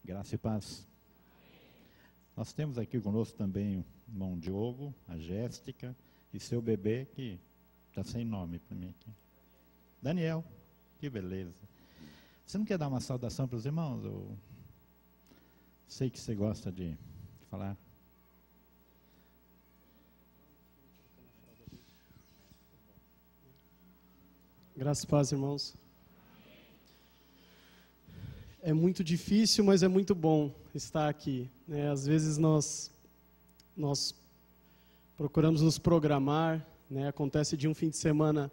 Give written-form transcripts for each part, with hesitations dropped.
Graça e paz. Nós temos aqui conosco também o irmão Diogo, a Jéssica e seu bebê, que está sem nome para mim aqui. Daniel, que beleza. Você não quer dar uma saudação para os irmãos? Eu sei que você gosta de falar. Graças e paz, irmãos. É muito difícil, mas é muito bom estar aqui, né? Às vezes nós procuramos nos programar, né? Acontece de um fim de semana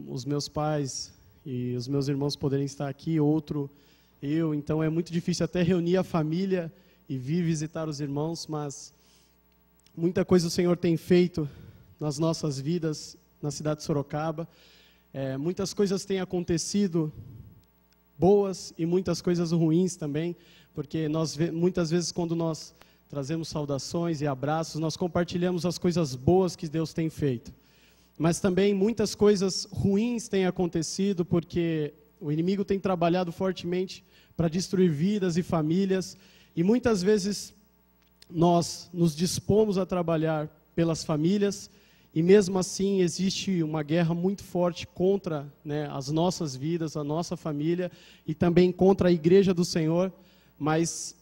os meus pais e os meus irmãos poderem estar aqui, outro eu, então é muito difícil até reunir a família e vir visitar os irmãos, mas muita coisa o Senhor tem feito nas nossas vidas, na cidade de Sorocaba. Muitas coisas têm acontecido boas e muitas coisas ruins também, porque muitas vezes quando nós trazemos saudações e abraços, nós compartilhamos as coisas boas que Deus tem feito. Mas também muitas coisas ruins têm acontecido, porque o inimigo tem trabalhado fortemente para destruir vidas e famílias, e muitas vezes nós nos dispomos a trabalhar pelas famílias, e mesmo assim existe uma guerra muito forte contra, né, as nossas vidas, a nossa família, e também contra a igreja do Senhor. Mas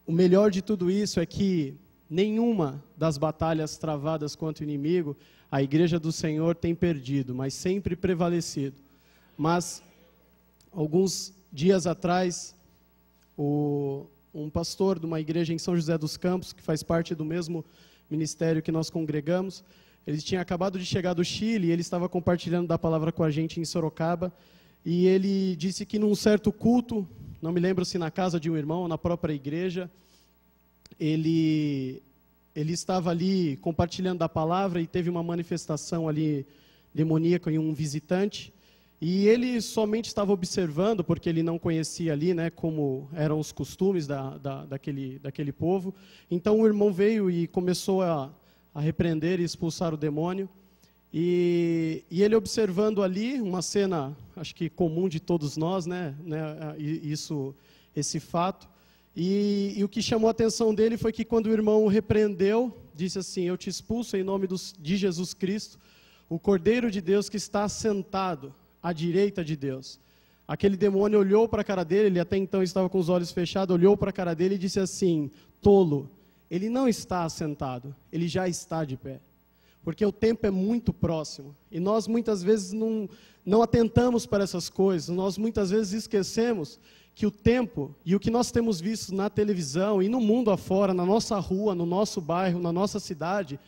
o melhor de tudo isso é que nenhuma das batalhas travadas contra o inimigo, a igreja do Senhor tem perdido, mas sempre prevalecido. Mas, alguns dias atrás, um pastor de uma igreja em São José dos Campos, que faz parte do mesmo ministério que nós congregamos, ele tinha acabado de chegar do Chile e ele estava compartilhando da palavra com a gente em Sorocaba, e ele disse que num certo culto, não me lembro se na casa de um irmão ou na própria igreja, ele estava ali compartilhando da palavra e teve uma manifestação ali demoníaca em um visitante, e ele somente estava observando, porque ele não conhecia ali, né, como eram os costumes daquele povo. Então o irmão veio e começou a repreender e expulsar o demônio, e ele observando ali uma cena, acho que comum de todos nós, né, esse fato, e o que chamou a atenção dele foi que quando o irmão o repreendeu, disse assim: eu te expulso em nome de Jesus Cristo, o Cordeiro de Deus que está sentado à direita de Deus. Aquele demônio olhou para a cara dele, ele até então estava com os olhos fechados, olhou para a cara dele e disse assim: tolo, ele não está assentado, ele já está de pé. Porque o tempo é muito próximo. E nós muitas vezes não atentamos para essas coisas. Nós muitas vezes esquecemos que o tempo e o que nós temos visto na televisão e no mundo afora, na nossa rua, no nosso bairro, na nossa cidade,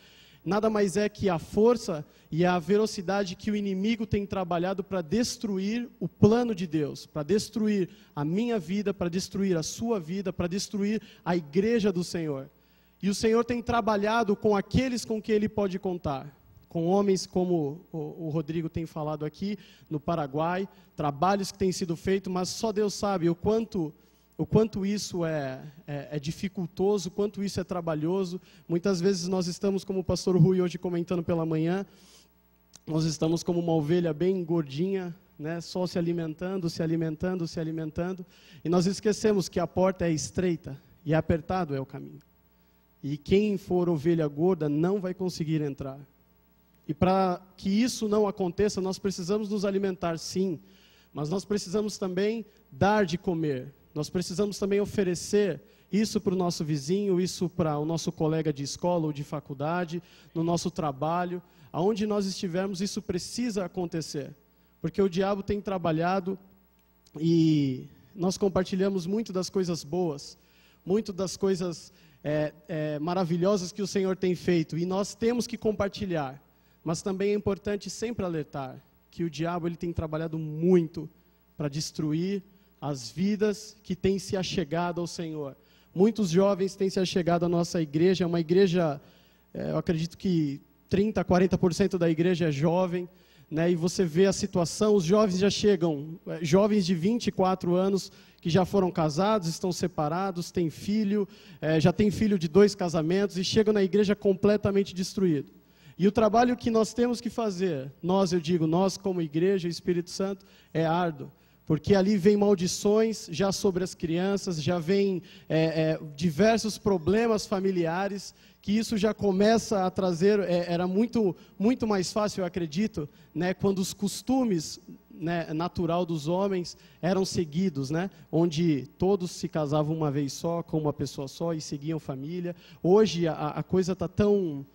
nada mais é que a força e a velocidade que o inimigo tem trabalhado para destruir o plano de Deus, para destruir a minha vida, para destruir a sua vida, para destruir a igreja do Senhor. E o Senhor tem trabalhado com aqueles com que Ele pode contar, com homens como o Rodrigo tem falado aqui, no Paraguai, trabalhos que têm sido feitos, mas só Deus sabe o quanto isso é dificultoso, o quanto isso é trabalhoso. Muitas vezes nós estamos, como o pastor Rui hoje comentando pela manhã, nós estamos como uma ovelha bem gordinha, né, só se alimentando, e nós esquecemos que a porta é estreita e apertado é o caminho. E quem for ovelha gorda não vai conseguir entrar. E para que isso não aconteça, nós precisamos nos alimentar, sim, mas nós precisamos também dar de comer. Nós precisamos também oferecer isso para o nosso vizinho, isso para o nosso colega de escola ou de faculdade, no nosso trabalho. Aonde nós estivermos, isso precisa acontecer. Porque o diabo tem trabalhado e nós compartilhamos muito das coisas boas, muito das coisas maravilhosas que o Senhor tem feito, e nós temos que compartilhar, mas também é importante sempre alertar que o diabo ele tem trabalhado muito para destruir as vidas que têm se achegado ao Senhor. Muitos jovens têm se achegado à nossa igreja, é uma igreja, eu acredito que 30%, 40% da igreja é jovem, né, e você vê a situação, os jovens já chegam, jovens de 24 anos, que já foram casados, estão separados, têm filho, já tem filho de 2 casamentos, e chegam na igreja completamente destruído. E o trabalho que nós temos que fazer, nós como igreja, Espírito Santo, é árduo. O porque ali vem maldições já sobre as crianças, já vem diversos problemas familiares, que isso já começa a trazer, era muito mais fácil, eu acredito, né, quando os costumes, né, natural dos homens eram seguidos, né, onde todos se casavam uma vez só, com uma pessoa só e seguiam família. Hoje a coisa está tão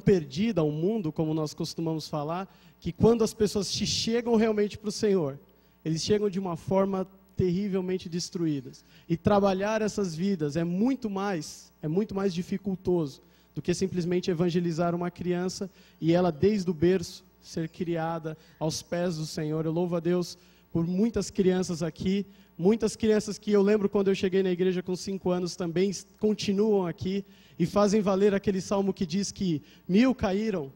perdida ao mundo, como nós costumamos falar, que quando as pessoas chegam realmente para o Senhor, eles chegam de uma forma terrivelmente destruídas. E trabalhar essas vidas é muito mais dificultoso do que simplesmente evangelizar uma criança e ela, desde o berço, ser criada aos pés do Senhor. Eu louvo a Deus por muitas crianças aqui, muitas crianças que eu lembro quando eu cheguei na igreja com 5 anos também continuam aqui e fazem valer aquele salmo que diz que 1000 cairão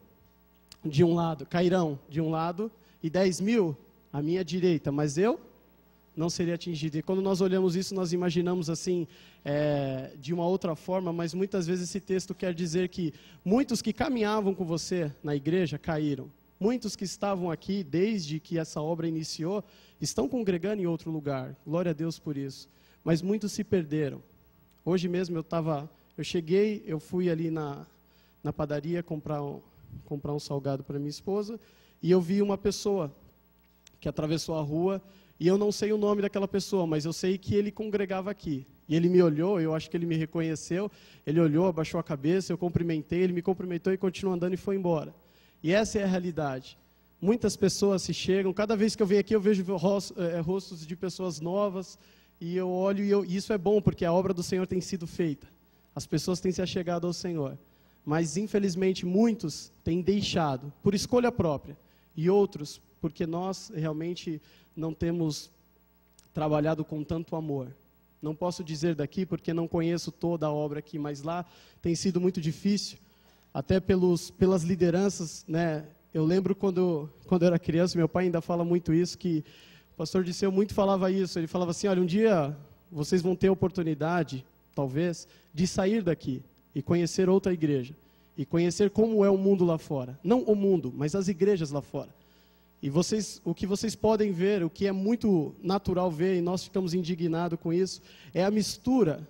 de um lado e 10.000 à minha direita, mas eu não seria atingido. E quando nós olhamos isso, nós imaginamos assim, de uma outra forma, mas muitas vezes esse texto quer dizer que muitos que caminhavam com você na igreja caíram. Muitos que estavam aqui desde que essa obra iniciou, estão congregando em outro lugar. Glória a Deus por isso. Mas muitos se perderam. Hoje mesmo eu fui ali na padaria comprar um salgado para minha esposa, e eu vi uma pessoa que atravessou a rua, e eu não sei o nome daquela pessoa, mas eu sei que ele congregava aqui. E ele me olhou, eu acho que ele me reconheceu, ele olhou, abaixou a cabeça, eu cumprimentei, ele me cumprimentou e continuou andando e foi embora. E essa é a realidade. Muitas pessoas se chegam, cada vez que eu venho aqui eu vejo rostos de pessoas novas, e eu olho, e isso é bom, porque a obra do Senhor tem sido feita. As pessoas têm se achegado ao Senhor. Mas, infelizmente, muitos têm deixado, por escolha própria, e outros, porque nós realmente não temos trabalhado com tanto amor. Não posso dizer daqui, porque não conheço toda a obra aqui, mas lá tem sido muito difícil, até pelas lideranças, né? Eu lembro quando eu era criança, meu pai ainda fala muito isso, que o pastor Disseu muito falava isso, ele falava assim, olha, um dia vocês vão ter a oportunidade, talvez, de sair daqui e conhecer outra igreja, e conhecer como é o mundo lá fora. Não o mundo, mas as igrejas lá fora. E o que vocês podem ver, o que é muito natural ver, e nós ficamos indignados com isso, é a mistura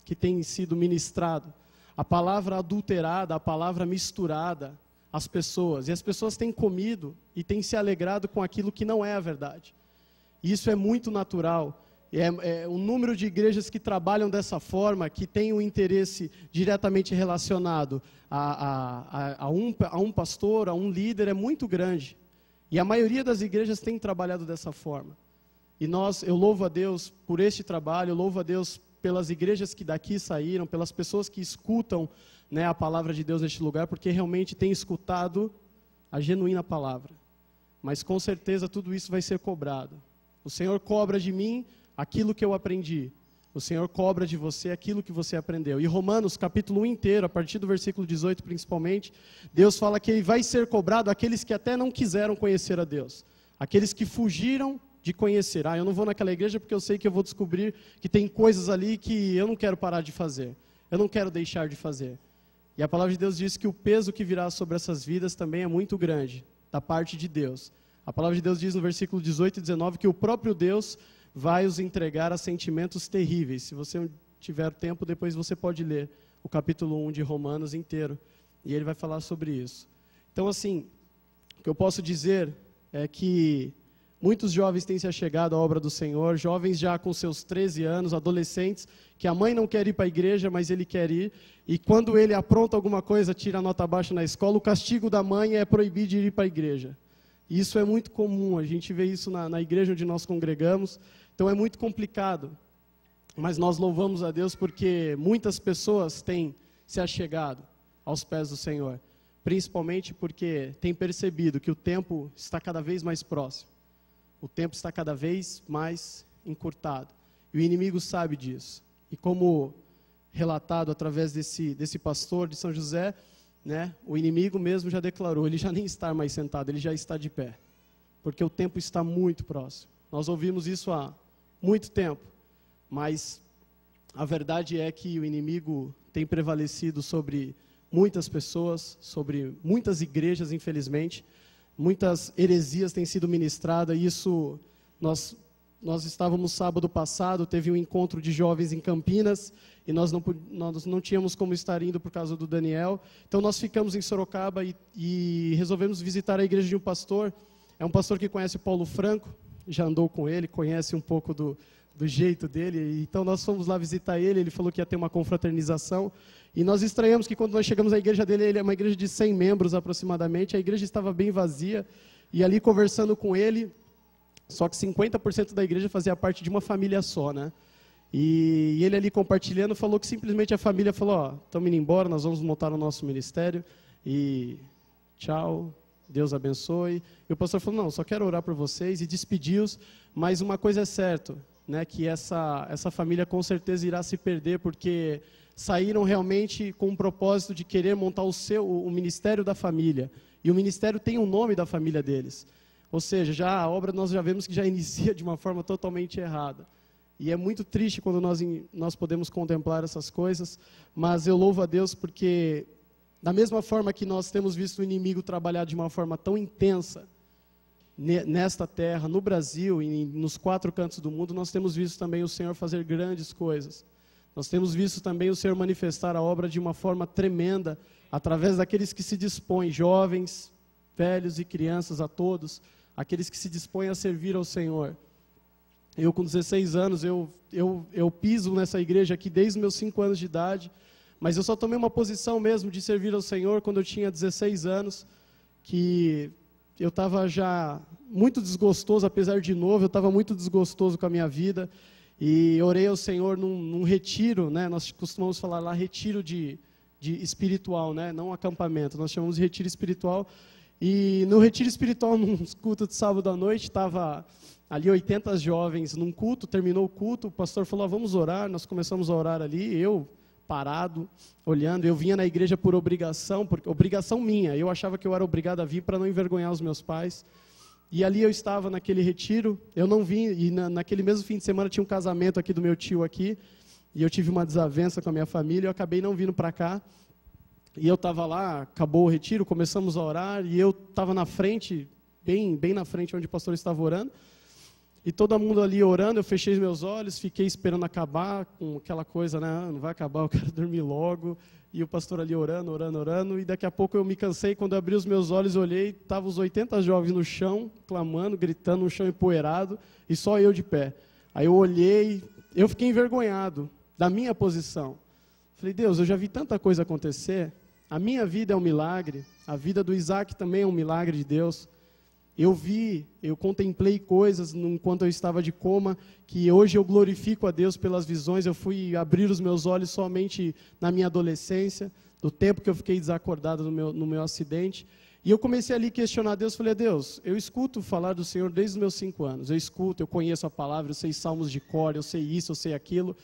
que tem sido ministrado. A palavra adulterada, a palavra misturada às pessoas. E as pessoas têm comido e têm se alegrado com aquilo que não é a verdade. E isso é muito natural. O número de igrejas que trabalham dessa forma, que têm um interesse diretamente relacionado a um pastor, a um líder, é muito grande. E a maioria das igrejas tem trabalhado dessa forma. E eu louvo a Deus por este trabalho, eu louvo a Deus pelas igrejas que daqui saíram, pelas pessoas que escutam, né, a palavra de Deus neste lugar, porque realmente têm escutado a genuína palavra. Mas com certeza tudo isso vai ser cobrado. O Senhor cobra de mim aquilo que eu aprendi. O Senhor cobra de você aquilo que você aprendeu. E Romanos, capítulo 1 inteiro, a partir do versículo 18 principalmente, Deus fala que ele vai ser cobrado aqueles que até não quiseram conhecer a Deus. Aqueles que fugiram de conhecer. Eu não vou naquela igreja porque eu sei que eu vou descobrir que tem coisas ali que eu não quero parar de fazer. Eu não quero deixar de fazer. E a palavra de Deus diz que o peso que virá sobre essas vidas também é muito grande, da parte de Deus. A palavra de Deus diz no versículo 18 e 19 que o próprio Deus vai os entregar a sentimentos terríveis. Se você tiver tempo, depois você pode ler o capítulo 1 de Romanos inteiro. E ele vai falar sobre isso. Então, assim, o que eu posso dizer é que muitos jovens têm se achegado à obra do Senhor, jovens já com seus 13 anos, adolescentes, que a mãe não quer ir para a igreja, mas ele quer ir. E quando ele apronta alguma coisa, tira a nota baixa na escola, o castigo da mãe é proibir de ir para a igreja. E isso é muito comum, a gente vê isso na igreja onde nós congregamos. Então é muito complicado, mas nós louvamos a Deus porque muitas pessoas têm se achegado aos pés do Senhor, principalmente porque têm percebido que o tempo está cada vez mais próximo, o tempo está cada vez mais encurtado, e o inimigo sabe disso. E como relatado através desse pastor de São José, né, o inimigo mesmo já declarou, ele já nem está mais sentado, ele já está de pé, porque o tempo está muito próximo. Nós ouvimos isso há muito tempo, mas a verdade é que o inimigo tem prevalecido sobre muitas pessoas, sobre muitas igrejas, infelizmente. Muitas heresias têm sido ministradas, e isso nós nós estávamos sábado passado, teve um encontro de jovens em Campinas, e nós não tínhamos como estar indo por causa do Daniel. Então nós ficamos em Sorocaba e resolvemos visitar a igreja de um pastor. É um pastor que conhece o Paulo Franco, já andou com ele, conhece um pouco do jeito dele. Então nós fomos lá visitar ele, ele falou que ia ter uma confraternização. E nós estranhamos que quando nós chegamos à igreja dele, ele é uma igreja de 100 membros aproximadamente, a igreja estava bem vazia, e ali conversando com ele, só que 50% da igreja fazia parte de uma família só, né? E ele ali compartilhando, falou que simplesmente a família falou, ó, estamos indo embora, nós vamos montar o nosso ministério, e tchau, Deus abençoe. E o pastor falou, não, só quero orar por vocês, e despediu-os, mas uma coisa é certa, né, que essa família com certeza irá se perder, porque saíram realmente com o propósito de querer montar o ministério da família, e o ministério tem o nome da família deles. Ou seja, a obra nós já vemos que já inicia de uma forma totalmente errada. E é muito triste quando nós podemos contemplar essas coisas, mas eu louvo a Deus porque, da mesma forma que nós temos visto o inimigo trabalhar de uma forma tão intensa nesta terra, no Brasil e nos 4 cantos do mundo, nós temos visto também o Senhor fazer grandes coisas. Nós temos visto também o Senhor manifestar a obra de uma forma tremenda, através daqueles que se dispõem, jovens, velhos e crianças, a todos, aqueles que se dispõem a servir ao Senhor. Eu, com 16 anos, eu piso nessa igreja aqui desde os meus 5 anos de idade, mas eu só tomei uma posição mesmo de servir ao Senhor quando eu tinha 16 anos, que eu estava já muito desgostoso, apesar de novo, eu estava muito desgostoso com a minha vida, e orei ao Senhor num retiro, né? Nós costumamos falar lá, retiro de espiritual, né? Não acampamento, nós chamamos de retiro espiritual, e no retiro espiritual, num culto de sábado à noite, estava ali 80 jovens num culto, terminou o culto, o pastor falou, vamos orar, nós começamos a orar ali, eu parado, olhando, eu vinha na igreja por obrigação minha, eu achava que eu era obrigado a vir para não envergonhar os meus pais, e ali eu estava naquele retiro, eu não vim, e naquele mesmo fim de semana tinha um casamento aqui do meu tio aqui, e eu tive uma desavença com a minha família, eu acabei não vindo para cá, e eu estava lá, acabou o retiro, começamos a orar, e eu estava na frente, bem na frente onde o pastor estava orando, e todo mundo ali orando, eu fechei os meus olhos, fiquei esperando acabar, com aquela coisa, né, não vai acabar, eu quero dormir logo, e o pastor ali orando, e daqui a pouco eu me cansei, quando eu abri os meus olhos, olhei, estavam os 80 jovens no chão, clamando, gritando, no chão empoeirado, e só eu de pé. Aí eu olhei, eu fiquei envergonhado da minha posição. Falei, Deus, eu já vi tanta coisa acontecer, a minha vida é um milagre, a vida do Isaac também é um milagre de Deus. Eu contemplei coisas enquanto eu estava de coma, que hoje eu glorifico a Deus pelas visões. Eu fui abrir os meus olhos somente na minha adolescência, do tempo que eu fiquei desacordado no meu acidente. E eu comecei ali a questionar a Deus, falei, Deus, eu escuto falar do Senhor desde os meus 5 anos. Eu escuto, eu conheço a palavra, eu sei salmos de cor, eu sei isso, eu sei aquilo.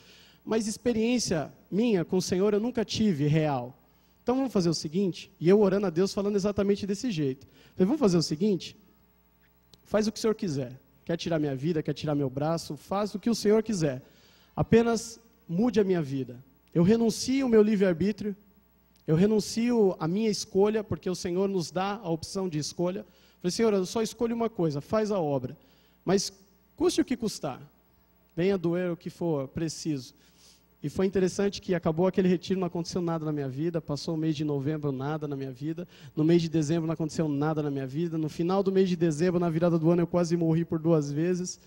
Mas experiência minha com o Senhor eu nunca tive real. Então vamos fazer o seguinte, e eu orando a Deus falando exatamente desse jeito. Falei, vamos fazer o seguinte, faz o que o Senhor quiser. Quer tirar minha vida, quer tirar meu braço, faz o que o Senhor quiser. Apenas mude a minha vida. Eu renuncio o meu livre-arbítrio, eu renuncio a minha escolha, porque o Senhor nos dá a opção de escolha. Falei, Senhor, eu só escolho uma coisa, faz a obra. Mas custe o que custar, venha doer o que for preciso. E foi interessante que acabou aquele retiro, não aconteceu nada na minha vida, passou o mês de novembro, nada na minha vida, no mês de dezembro não aconteceu nada na minha vida, no final do mês de dezembro, na virada do ano, eu quase morri por 2 vezes,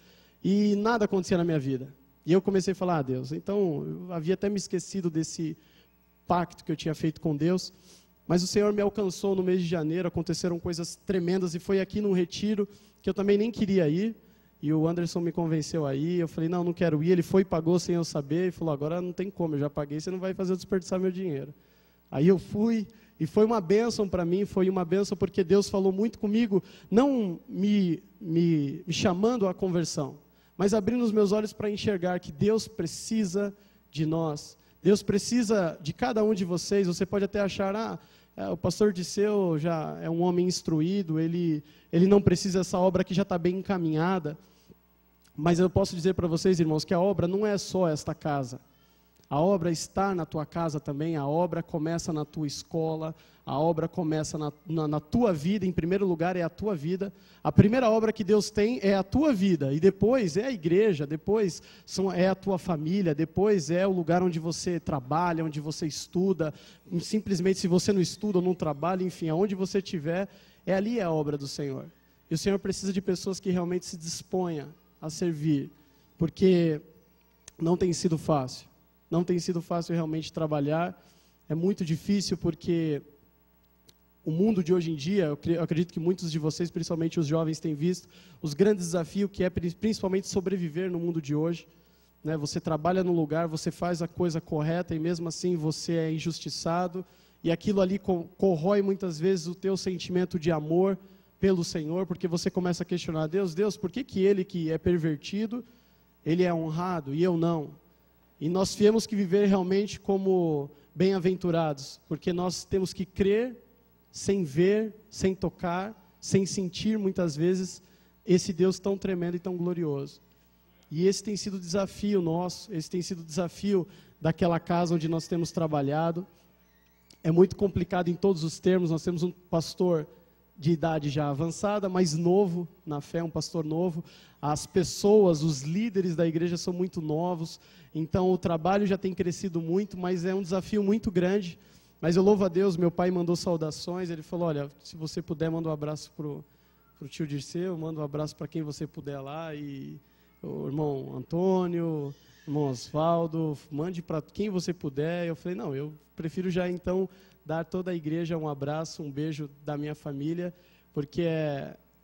e nada acontecia na minha vida. E eu comecei a falar, Deus, então, eu havia até me esquecido desse pacto que eu tinha feito com Deus, mas o Senhor me alcançou no mês de janeiro, aconteceram coisas tremendas, e foi aqui num retiro, que eu também nem queria ir, e o Anderson me convenceu aí, eu falei, não quero ir, ele foi e pagou sem eu saber, e falou, agora não tem como, eu já paguei, você não vai fazer eu desperdiçar meu dinheiro. Aí eu fui, e foi uma bênção para mim, foi uma bênção porque Deus falou muito comigo, não me chamando à conversão, mas abrindo os meus olhos para enxergar que Deus precisa de nós, Deus precisa de cada um de vocês. Você pode até achar, o pastor Disseu já é um homem instruído, ele não precisa dessa obra que já está bem encaminhada. Mas eu posso dizer para vocês, irmãos, que a obra não é só esta casa. A obra está na tua casa também, a obra começa na tua escola, a obra começa na tua vida, em primeiro lugar é a tua vida. A primeira obra que Deus tem é a tua vida, e depois é a igreja, depois é a tua família, depois é o lugar onde você trabalha, onde você estuda. Simplesmente, se você não estuda ou não trabalha, enfim, aonde você estiver, ali é a obra do Senhor. E o Senhor precisa de pessoas que realmente se disponham a servir, porque não tem sido fácil. Não tem sido fácil realmente trabalhar, é muito difícil porque o mundo de hoje em dia, eu acredito que muitos de vocês, principalmente os jovens, têm visto os grandes desafios que é principalmente sobreviver no mundo de hoje. Né? Você trabalha num lugar, você faz a coisa correta e mesmo assim você é injustiçado e aquilo ali corrói muitas vezes o teu sentimento de amor pelo Senhor, porque você começa a questionar, Deus, por que ele que é pervertido, ele é honrado e eu não? E nós temos que viver realmente como bem-aventurados, porque nós temos que crer sem ver, sem tocar, sem sentir muitas vezes esse Deus tão tremendo e tão glorioso. E esse tem sido o desafio nosso, esse tem sido o desafio daquela casa onde nós temos trabalhado. É muito complicado em todos os termos, nós temos um pastor de idade já avançada, mas novo na fé, um pastor novo. As pessoas, os líderes da igreja são muito novos, então o trabalho já tem crescido muito, mas é um desafio muito grande. Mas eu louvo a Deus, meu pai mandou saudações, ele falou, olha, se você puder, manda um abraço pro tio Dirceu, manda um abraço para quem você puder lá, e o irmão Antônio, o irmão Osvaldo, mande para quem você puder. Eu falei, não, eu prefiro já então dar toda a igreja um abraço, um beijo da minha família, porque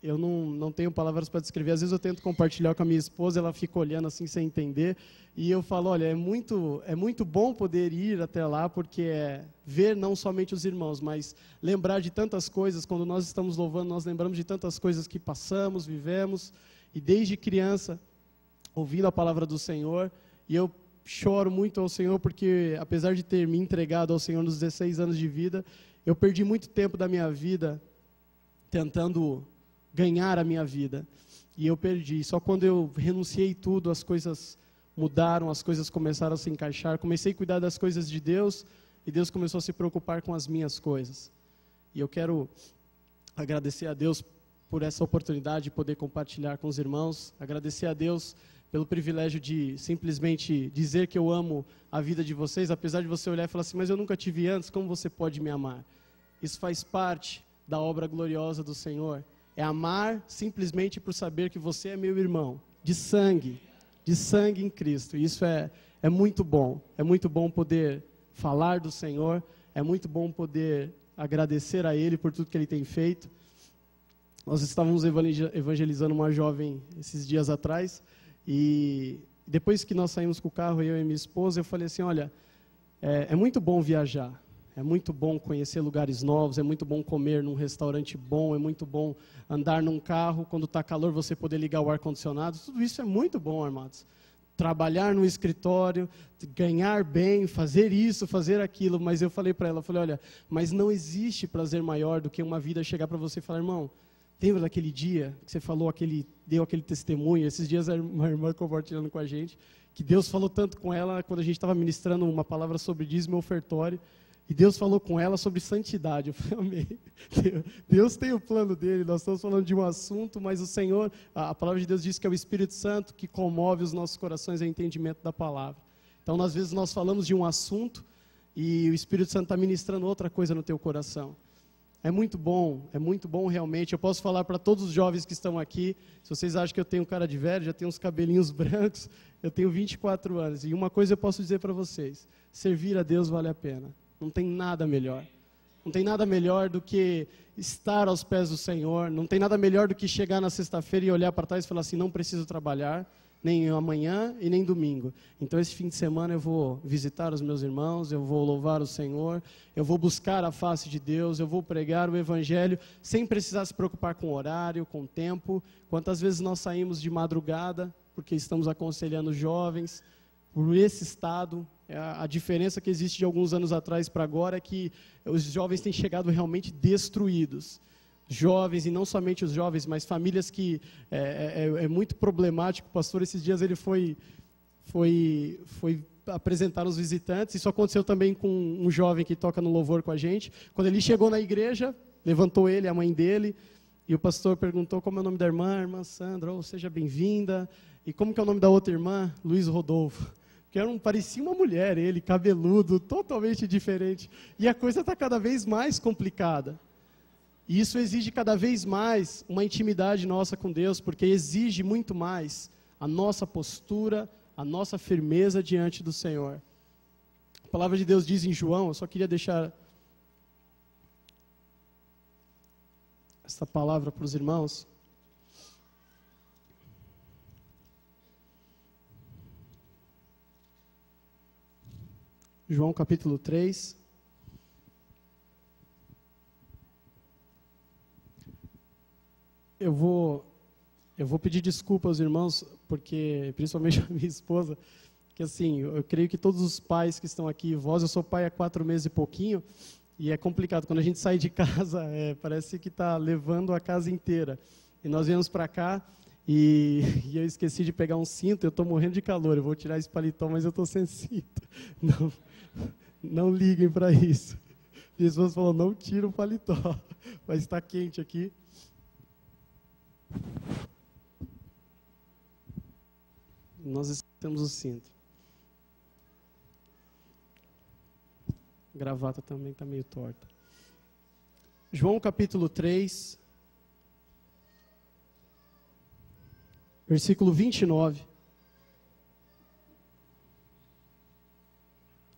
eu não tenho palavras para descrever. Às vezes eu tento compartilhar com a minha esposa, ela fica olhando assim sem entender, e eu falo, olha, é muito bom poder ir até lá, porque é ver não somente os irmãos, mas lembrar de tantas coisas. Quando nós estamos louvando, nós lembramos de tantas coisas que passamos, vivemos, e desde criança, ouvindo a palavra do Senhor, e eu choro muito ao Senhor, porque apesar de ter me entregado ao Senhor nos 16 anos de vida, eu perdi muito tempo da minha vida tentando ganhar a minha vida, e eu perdi. Só quando eu renunciei tudo, as coisas mudaram, as coisas começaram a se encaixar, comecei a cuidar das coisas de Deus, e Deus começou a se preocupar com as minhas coisas. E eu quero agradecer a Deus por essa oportunidade de poder compartilhar com os irmãos, agradecer a Deus pelo privilégio de simplesmente dizer que eu amo a vida de vocês, apesar de você olhar e falar assim, mas eu nunca tive antes, como você pode me amar? Isso faz parte da obra gloriosa do Senhor, é amar simplesmente por saber que você é meu irmão, de sangue em Cristo. E isso é muito bom poder falar do Senhor, é muito bom poder agradecer a Ele por tudo que Ele tem feito. Nós estávamos evangelizando uma jovem esses dias atrás, e depois que nós saímos com o carro, eu e minha esposa, eu falei assim, olha, é muito bom viajar, é muito bom conhecer lugares novos, é muito bom comer num restaurante bom, é muito bom andar num carro, quando está calor você poder ligar o ar-condicionado, tudo isso é muito bom, amados. Trabalhar no escritório, ganhar bem, fazer isso, fazer aquilo, mas eu falei para ela, olha, mas não existe prazer maior do que uma vida chegar para você e falar, irmão, lembra daquele dia que você deu aquele testemunho? Esses dias uma irmã compartilhando com a gente, que Deus falou tanto com ela quando a gente estava ministrando uma palavra sobre dízimo e ofertório, e Deus falou com ela sobre santidade. Eu falei, amém. Deus tem o plano dele, nós estamos falando de um assunto, mas o Senhor, a palavra de Deus diz que é o Espírito Santo que comove os nossos corações ao entendimento da palavra. Então, às vezes nós falamos de um assunto e o Espírito Santo está ministrando outra coisa no teu coração. É muito bom realmente. Eu posso falar para todos os jovens que estão aqui, se vocês acham que eu tenho cara de velho, já tenho uns cabelinhos brancos, eu tenho 24 anos. E uma coisa eu posso dizer para vocês, servir a Deus vale a pena. Não tem nada melhor. Não tem nada melhor do que estar aos pés do Senhor, não tem nada melhor do que chegar na sexta-feira e olhar para trás e falar assim, não preciso trabalhar, nem amanhã e nem domingo. Então esse fim de semana eu vou visitar os meus irmãos, eu vou louvar o Senhor, eu vou buscar a face de Deus, eu vou pregar o Evangelho, sem precisar se preocupar com horário, com tempo. Quantas vezes nós saímos de madrugada, porque estamos aconselhando jovens, por esse estado. A diferença que existe de alguns anos atrás para agora é que os jovens têm chegado realmente destruídos. Jovens, e não somente os jovens, mas famílias que é muito problemático. O pastor, esses dias, ele foi apresentar os visitantes. Isso aconteceu também com um jovem que toca no louvor com a gente. Quando ele chegou na igreja, levantou ele, a mãe dele, e o pastor perguntou como é o nome da irmã Sandra, seja bem-vinda. E como que é o nome da outra irmã? Luiz Rodolfo. Que parecia uma mulher, ele, cabeludo, totalmente diferente. E a coisa está cada vez mais complicada. E isso exige cada vez mais uma intimidade nossa com Deus, porque exige muito mais a nossa postura, a nossa firmeza diante do Senhor. A palavra de Deus diz em João, eu só queria deixar esta palavra para os irmãos. João capítulo 3. Eu vou pedir desculpa aos irmãos, porque, principalmente a minha esposa, que assim, eu creio que todos os pais que estão aqui, eu sou pai há 4 meses e pouquinho, e é complicado, quando a gente sai de casa, parece que está levando a casa inteira. E nós viemos para cá, e eu esqueci de pegar um cinto, eu estou morrendo de calor, eu vou tirar esse paletó, mas eu estou sem cinto. Não liguem para isso. Minha esposa falou, não tira o paletó, mas está quente aqui. Nós esquecemos o cinto. A gravata também está meio torta. João capítulo 3, versículo 29.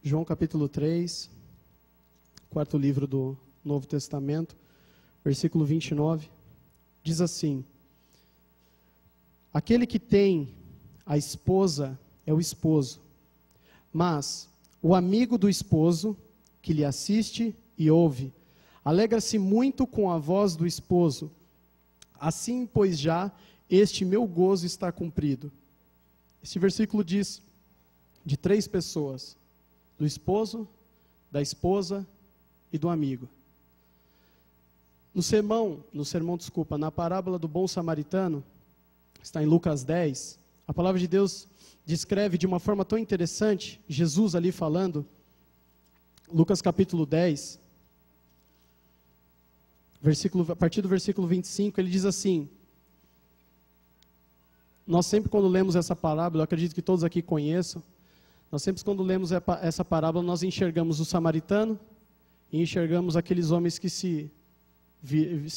João capítulo 3, quarto livro do Novo Testamento, versículo 29, diz assim: aquele que tem a esposa é o esposo, mas o amigo do esposo, que lhe assiste e ouve, alegra-se muito com a voz do esposo. Assim, pois já, este meu gozo está cumprido. Este versículo diz de 3 pessoas: do esposo, da esposa e do amigo. Na parábola do bom samaritano, está em Lucas 10, a palavra de Deus descreve de uma forma tão interessante, Jesus ali falando, Lucas capítulo 10, a partir do versículo 25, ele diz assim, nós sempre quando lemos essa parábola, eu acredito que todos aqui conheçam, nós sempre quando lemos essa parábola, nós enxergamos o samaritano e enxergamos aqueles homens que se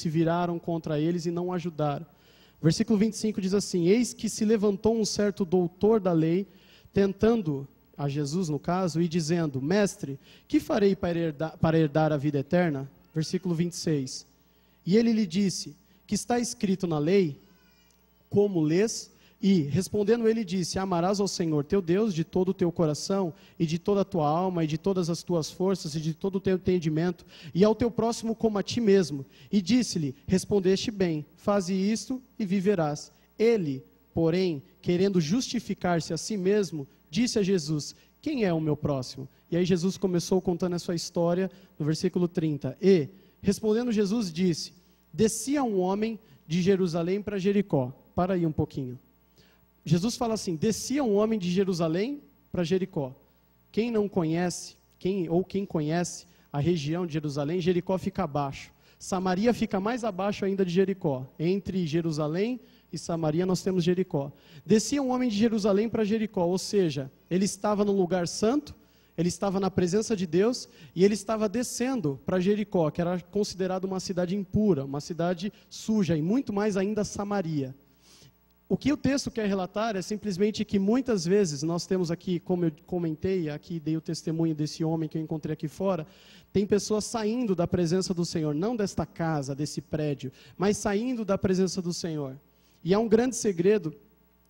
viraram contra eles e não ajudaram. Versículo 25 diz assim: eis que se levantou um certo doutor da lei, tentando a Jesus no caso, e dizendo: mestre, que farei para herdar a vida eterna? Versículo 26. E ele lhe disse: que está escrito na lei, como lês? E, respondendo ele, disse: amarás ao Senhor teu Deus de todo o teu coração, e de toda a tua alma, e de todas as tuas forças, e de todo o teu entendimento, e ao teu próximo como a ti mesmo. E disse-lhe: respondeste bem, faze isto e viverás. Ele, porém, querendo justificar-se a si mesmo, disse a Jesus: quem é o meu próximo? E aí Jesus começou contando a sua história, no versículo 30. E, respondendo Jesus, disse: descia um homem de Jerusalém para Jericó. Para aí um pouquinho. Jesus fala assim: descia um homem de Jerusalém para Jericó. Quem não conhece, quem conhece a região de Jerusalém, Jericó fica abaixo. Samaria fica mais abaixo ainda de Jericó. Entre Jerusalém e Samaria nós temos Jericó. Descia um homem de Jerusalém para Jericó, ou seja, ele estava num lugar santo, ele estava na presença de Deus, e ele estava descendo para Jericó, que era considerado uma cidade impura, uma cidade suja, e muito mais ainda Samaria. O que o texto quer relatar é simplesmente que muitas vezes nós temos aqui, como eu comentei, aqui dei o testemunho desse homem que eu encontrei aqui fora, tem pessoas saindo da presença do Senhor, não desta casa, desse prédio, mas saindo da presença do Senhor. E há um grande segredo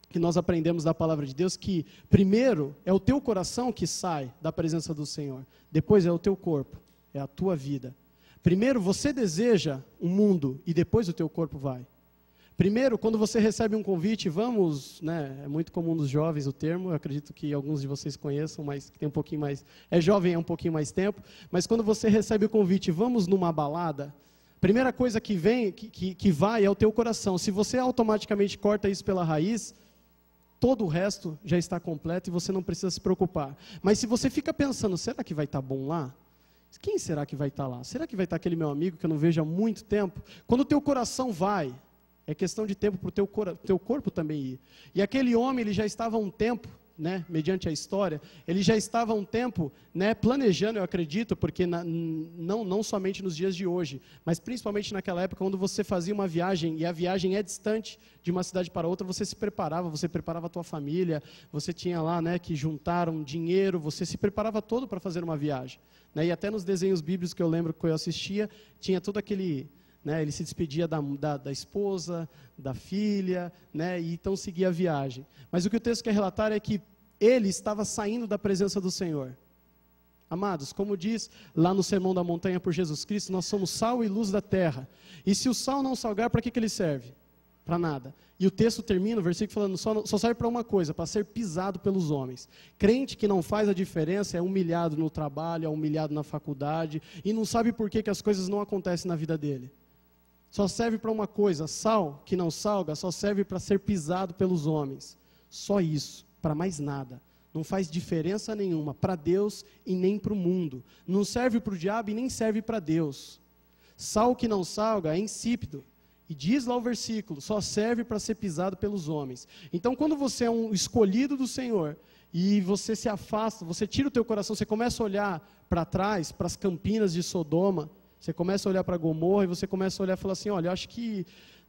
que nós aprendemos da palavra de Deus, que primeiro é o teu coração que sai da presença do Senhor, depois é o teu corpo, é a tua vida. Primeiro você deseja um mundo e depois o teu corpo vai. Primeiro, quando você recebe um convite, vamos, né, é muito comum nos jovens o termo, eu acredito que alguns de vocês conheçam, mas que tem um pouquinho mais, é jovem há um pouquinho mais tempo, mas quando você recebe o convite, vamos numa balada, primeira coisa que vem, que vai é o teu coração. Se você automaticamente corta isso pela raiz, todo o resto já está completo e você não precisa se preocupar. Mas se você fica pensando, será que vai estar bom lá? Quem será que vai estar lá? Será que vai estar aquele meu amigo que eu não vejo há muito tempo? Quando o teu coração vai, é questão de tempo para o teu corpo também ir. E aquele homem, ele já estava há um tempo, né, mediante a história, ele já estava há um tempo, né, planejando, eu acredito, porque não somente nos dias de hoje, mas principalmente naquela época, quando você fazia uma viagem, e a viagem é distante de uma cidade para outra, você preparava a tua família, você tinha lá, né, que juntar um dinheiro, você se preparava todo para fazer uma viagem, né, e até nos desenhos bíblicos que eu lembro que eu assistia, tinha todo aquele... Né, ele se despedia da esposa, da filha, né, e então seguia a viagem. Mas o que o texto quer relatar é que ele estava saindo da presença do Senhor. Amados, como diz lá no Sermão da Montanha por Jesus Cristo, nós somos sal e luz da terra. E se o sal não salgar, para que ele serve? Para nada. E o texto termina, o versículo falando, só serve para uma coisa, para ser pisado pelos homens. Crente que não faz a diferença é humilhado no trabalho, é humilhado na faculdade, e não sabe por que as coisas não acontecem na vida dele. Só serve para uma coisa, sal que não salga, só serve para ser pisado pelos homens. Só isso, para mais nada. Não faz diferença nenhuma para Deus e nem para o mundo. Não serve para o diabo e nem serve para Deus. Sal que não salga é insípido. E diz lá o versículo, só serve para ser pisado pelos homens. Então quando você é um escolhido do Senhor, e você se afasta, você tira o teu coração, você começa a olhar para trás, para as campinas de Sodoma, você começa a olhar para Gomorra e você começa a olhar e falar assim, olha, eu acho que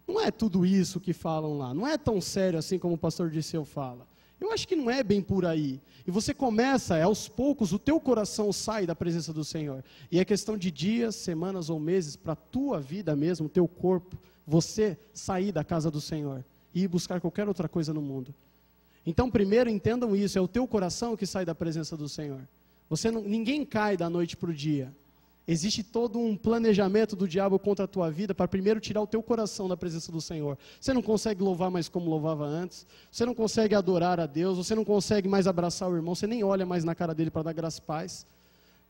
não é tudo isso que falam lá, não é tão sério assim como o pastor Dirceu fala. Eu acho que não é bem por aí. E você começa, aos poucos, o teu coração sai da presença do Senhor. E é questão de dias, semanas ou meses, para a tua vida mesmo, o teu corpo, você sair da casa do Senhor e ir buscar qualquer outra coisa no mundo. Então, primeiro, entendam isso, é o teu coração que sai da presença do Senhor. Ninguém cai da noite para o dia. Existe todo um planejamento do diabo contra a tua vida para primeiro tirar o teu coração da presença do Senhor. Você não consegue louvar mais como louvava antes, você não consegue adorar a Deus, você não consegue mais abraçar o irmão, você nem olha mais na cara dele para dar graça e paz.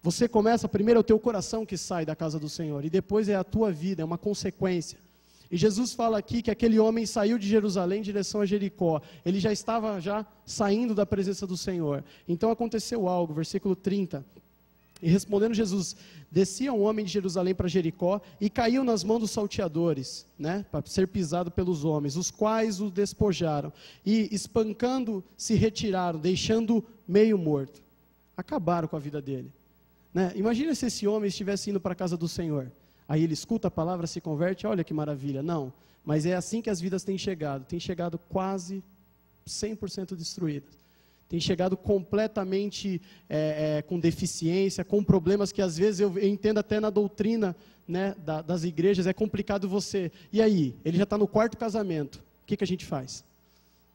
Você começa, primeiro é o teu coração que sai da casa do Senhor, e depois é a tua vida, é uma consequência. E Jesus fala aqui que aquele homem saiu de Jerusalém em direção a Jericó, ele já estava saindo da presença do Senhor. Então aconteceu algo, versículo 30. E respondendo Jesus, descia um homem de Jerusalém para Jericó e caiu nas mãos dos salteadores, né, para ser pisado pelos homens, os quais o despojaram e espancando se retiraram, deixando meio morto. Acabaram com a vida dele, né? Imagina se esse homem estivesse indo para a casa do Senhor, aí ele escuta a palavra, se converte, olha que maravilha. Não, mas é assim que as vidas têm chegado quase 100% destruídas. Tem chegado completamente com deficiência, com problemas que às vezes eu entendo até na doutrina, né, das igrejas, é complicado você. E aí, ele já está no quarto casamento, o que a gente faz?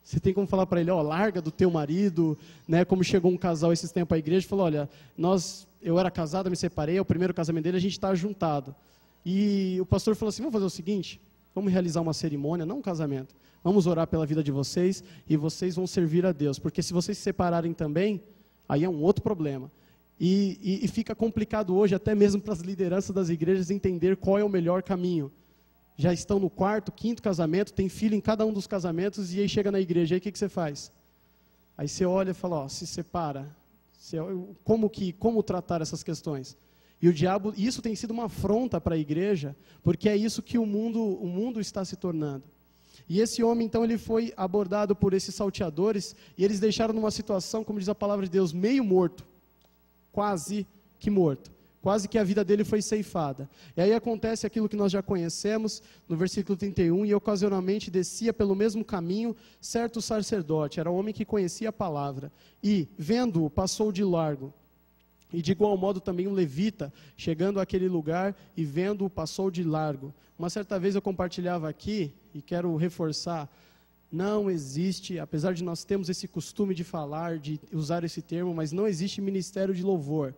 Você tem como falar para ele, larga do teu marido, né, como chegou um casal esses tempos à igreja e falou, olha, eu era casado, me separei, é o primeiro casamento dele, a gente está juntado. E o pastor falou assim, vamos fazer o seguinte, vamos realizar uma cerimônia, não um casamento. Vamos orar pela vida de vocês e vocês vão servir a Deus. Porque se vocês se separarem também, aí é um outro problema. E fica complicado hoje, até mesmo para as lideranças das igrejas, entender qual é o melhor caminho. Já estão no quarto, quinto casamento, tem filho em cada um dos casamentos, e aí chega na igreja, aí o que você faz? Aí você olha e fala, se separa. Como tratar essas questões? E o diabo, isso tem sido uma afronta para a igreja, porque é isso que o mundo está se tornando. E esse homem, então, ele foi abordado por esses salteadores, e eles deixaram numa situação, como diz a palavra de Deus, meio morto, quase que morto, quase que a vida dele foi ceifada. E aí acontece aquilo que nós já conhecemos, no versículo 31, e ocasionalmente descia pelo mesmo caminho certo sacerdote, era um homem que conhecia a palavra, e, vendo-o, passou de largo. E de igual modo também um levita, chegando àquele lugar e vendo-o, passou de largo. Uma certa vez eu compartilhava aqui, e quero reforçar, não existe, apesar de nós termos esse costume de falar, de usar esse termo, mas não existe ministério de louvor.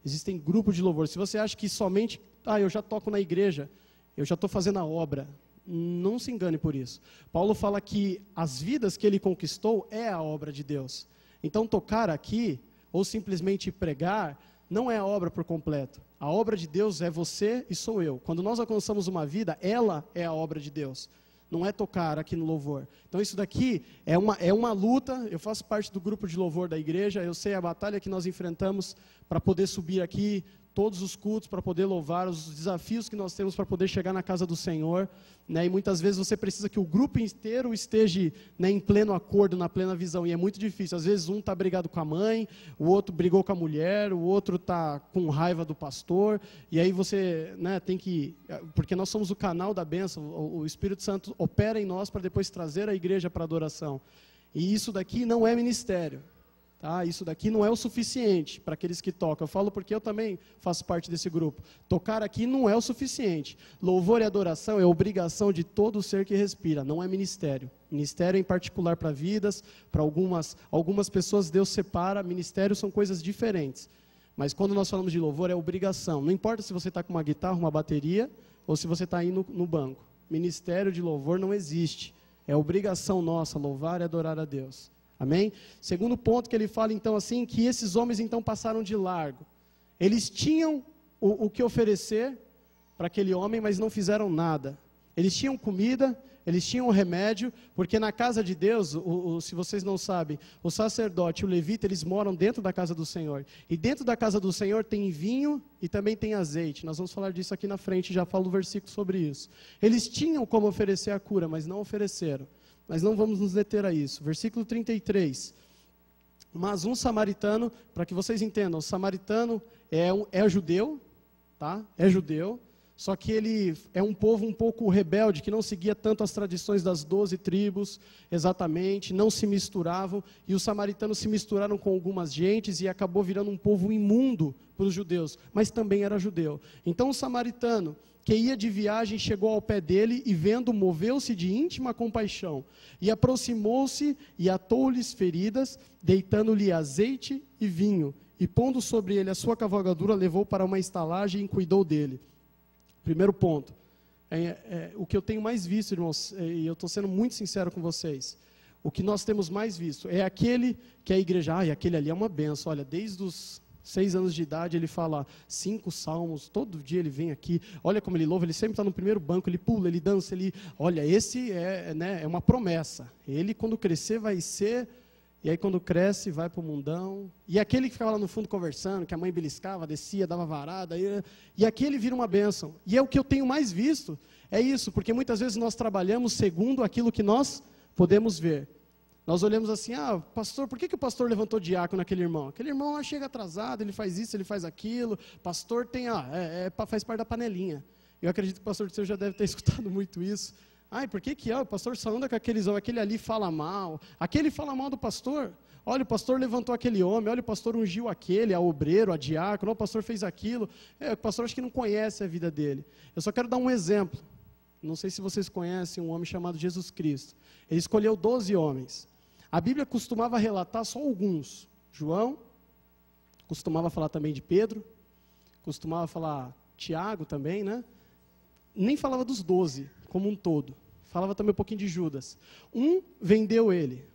Existem grupos de louvor. Se você acha que somente, eu já toco na igreja, eu já estou fazendo a obra, não se engane por isso. Paulo fala que as vidas que ele conquistou é a obra de Deus. Então tocar aqui, ou simplesmente pregar, não é a obra por completo. A obra de Deus é você e sou eu. Quando nós alcançamos uma vida, ela é a obra de Deus. não é tocar aqui no louvor. Então isso daqui é uma luta. Eu faço parte do grupo de louvor da igreja, eu sei a batalha que nós enfrentamos para poder subir aqui todos os cultos, para poder louvar, os desafios que nós temos para poder chegar na casa do Senhor, né? E muitas vezes você precisa que o grupo inteiro esteja, né, em pleno acordo, na plena visão, e é muito difícil. Às vezes um está brigado com a mãe, o outro brigou com a mulher, o outro está com raiva do pastor, e aí você, né, tem que, porque nós somos o canal da bênção, o Espírito Santo opera em nós para depois trazer a igreja para adoração, e isso daqui não é ministério. Tá? Isso daqui não é o suficiente para aqueles que tocam. Eu falo porque eu também faço parte desse grupo. Tocar aqui não é o suficiente. Louvor e adoração é obrigação de todo ser que respira, não é ministério. Ministério é em particular para vidas, para algumas pessoas Deus separa. Ministério são coisas diferentes. Mas quando nós falamos de louvor é obrigação. Não importa se você está com uma guitarra, uma bateria, ou se você está aí no banco. Ministério de louvor não existe. É obrigação nossa louvar e adorar a Deus. Amém? Segundo ponto que ele fala, então, assim, que esses homens, então, passaram de largo. Eles tinham o que oferecer para aquele homem, mas não fizeram nada. Eles tinham comida, eles tinham remédio, porque na casa de Deus, se vocês não sabem, o sacerdote e o levita, eles moram dentro da casa do Senhor. E dentro da casa do Senhor tem vinho e também tem azeite. Nós vamos falar disso aqui na frente, já falo o versículo sobre isso. Eles tinham como oferecer a cura, mas não ofereceram. Mas não vamos nos deter a isso. Versículo 33. Mas um samaritano, para que vocês entendam, o samaritano é judeu, tá? É judeu, só que ele é um povo um pouco rebelde, que não seguia tanto as tradições das 12 tribos, exatamente, não se misturavam, e os samaritanos se misturaram com algumas gentes e acabou virando um povo imundo para os judeus, mas também era judeu. Então o samaritano, que ia de viagem, chegou ao pé dele e vendo, moveu-se de íntima compaixão e aproximou-se e atou-lhes feridas, deitando-lhe azeite e vinho, e pondo sobre ele a sua cavalgadura, levou para uma estalagem e cuidou dele. Primeiro ponto, o que eu tenho mais visto, irmãos, e eu estou sendo muito sincero com vocês, o que nós temos mais visto é aquele que a igreja, aquele ali é uma benção, olha, desde os 6 anos de idade, ele fala 5 salmos, todo dia ele vem aqui, olha como ele louva, ele sempre está no primeiro banco, ele pula, ele dança, olha, esse é uma promessa, ele quando crescer vai ser, e aí quando cresce vai para o mundão, e aquele que ficava lá no fundo conversando, que a mãe beliscava, descia, dava varada, e aquele vira uma bênção, e é o que eu tenho mais visto, é isso, porque muitas vezes nós trabalhamos segundo aquilo que nós podemos ver. Nós olhamos assim, pastor, por que o pastor levantou diácono naquele irmão? Aquele irmão chega atrasado, ele faz isso, ele faz aquilo, pastor tem, faz parte da panelinha. Eu acredito que o pastor do seu já deve ter escutado muito isso. Por que o pastor só anda com aquele ali fala mal, aquele fala mal do pastor? Olha, o pastor levantou aquele homem, olha, o pastor ungiu aquele, a obreiro, a diácono, o pastor fez aquilo. O pastor acho que não conhece a vida dele. Eu só quero dar um exemplo. Não sei se vocês conhecem um homem chamado Jesus Cristo. Ele escolheu 12 homens. A Bíblia costumava relatar só alguns. João, costumava falar também de Pedro, costumava falar Tiago também, né? Nem falava dos 12 como um todo. Falava também um pouquinho de Judas. Um vendeu ele,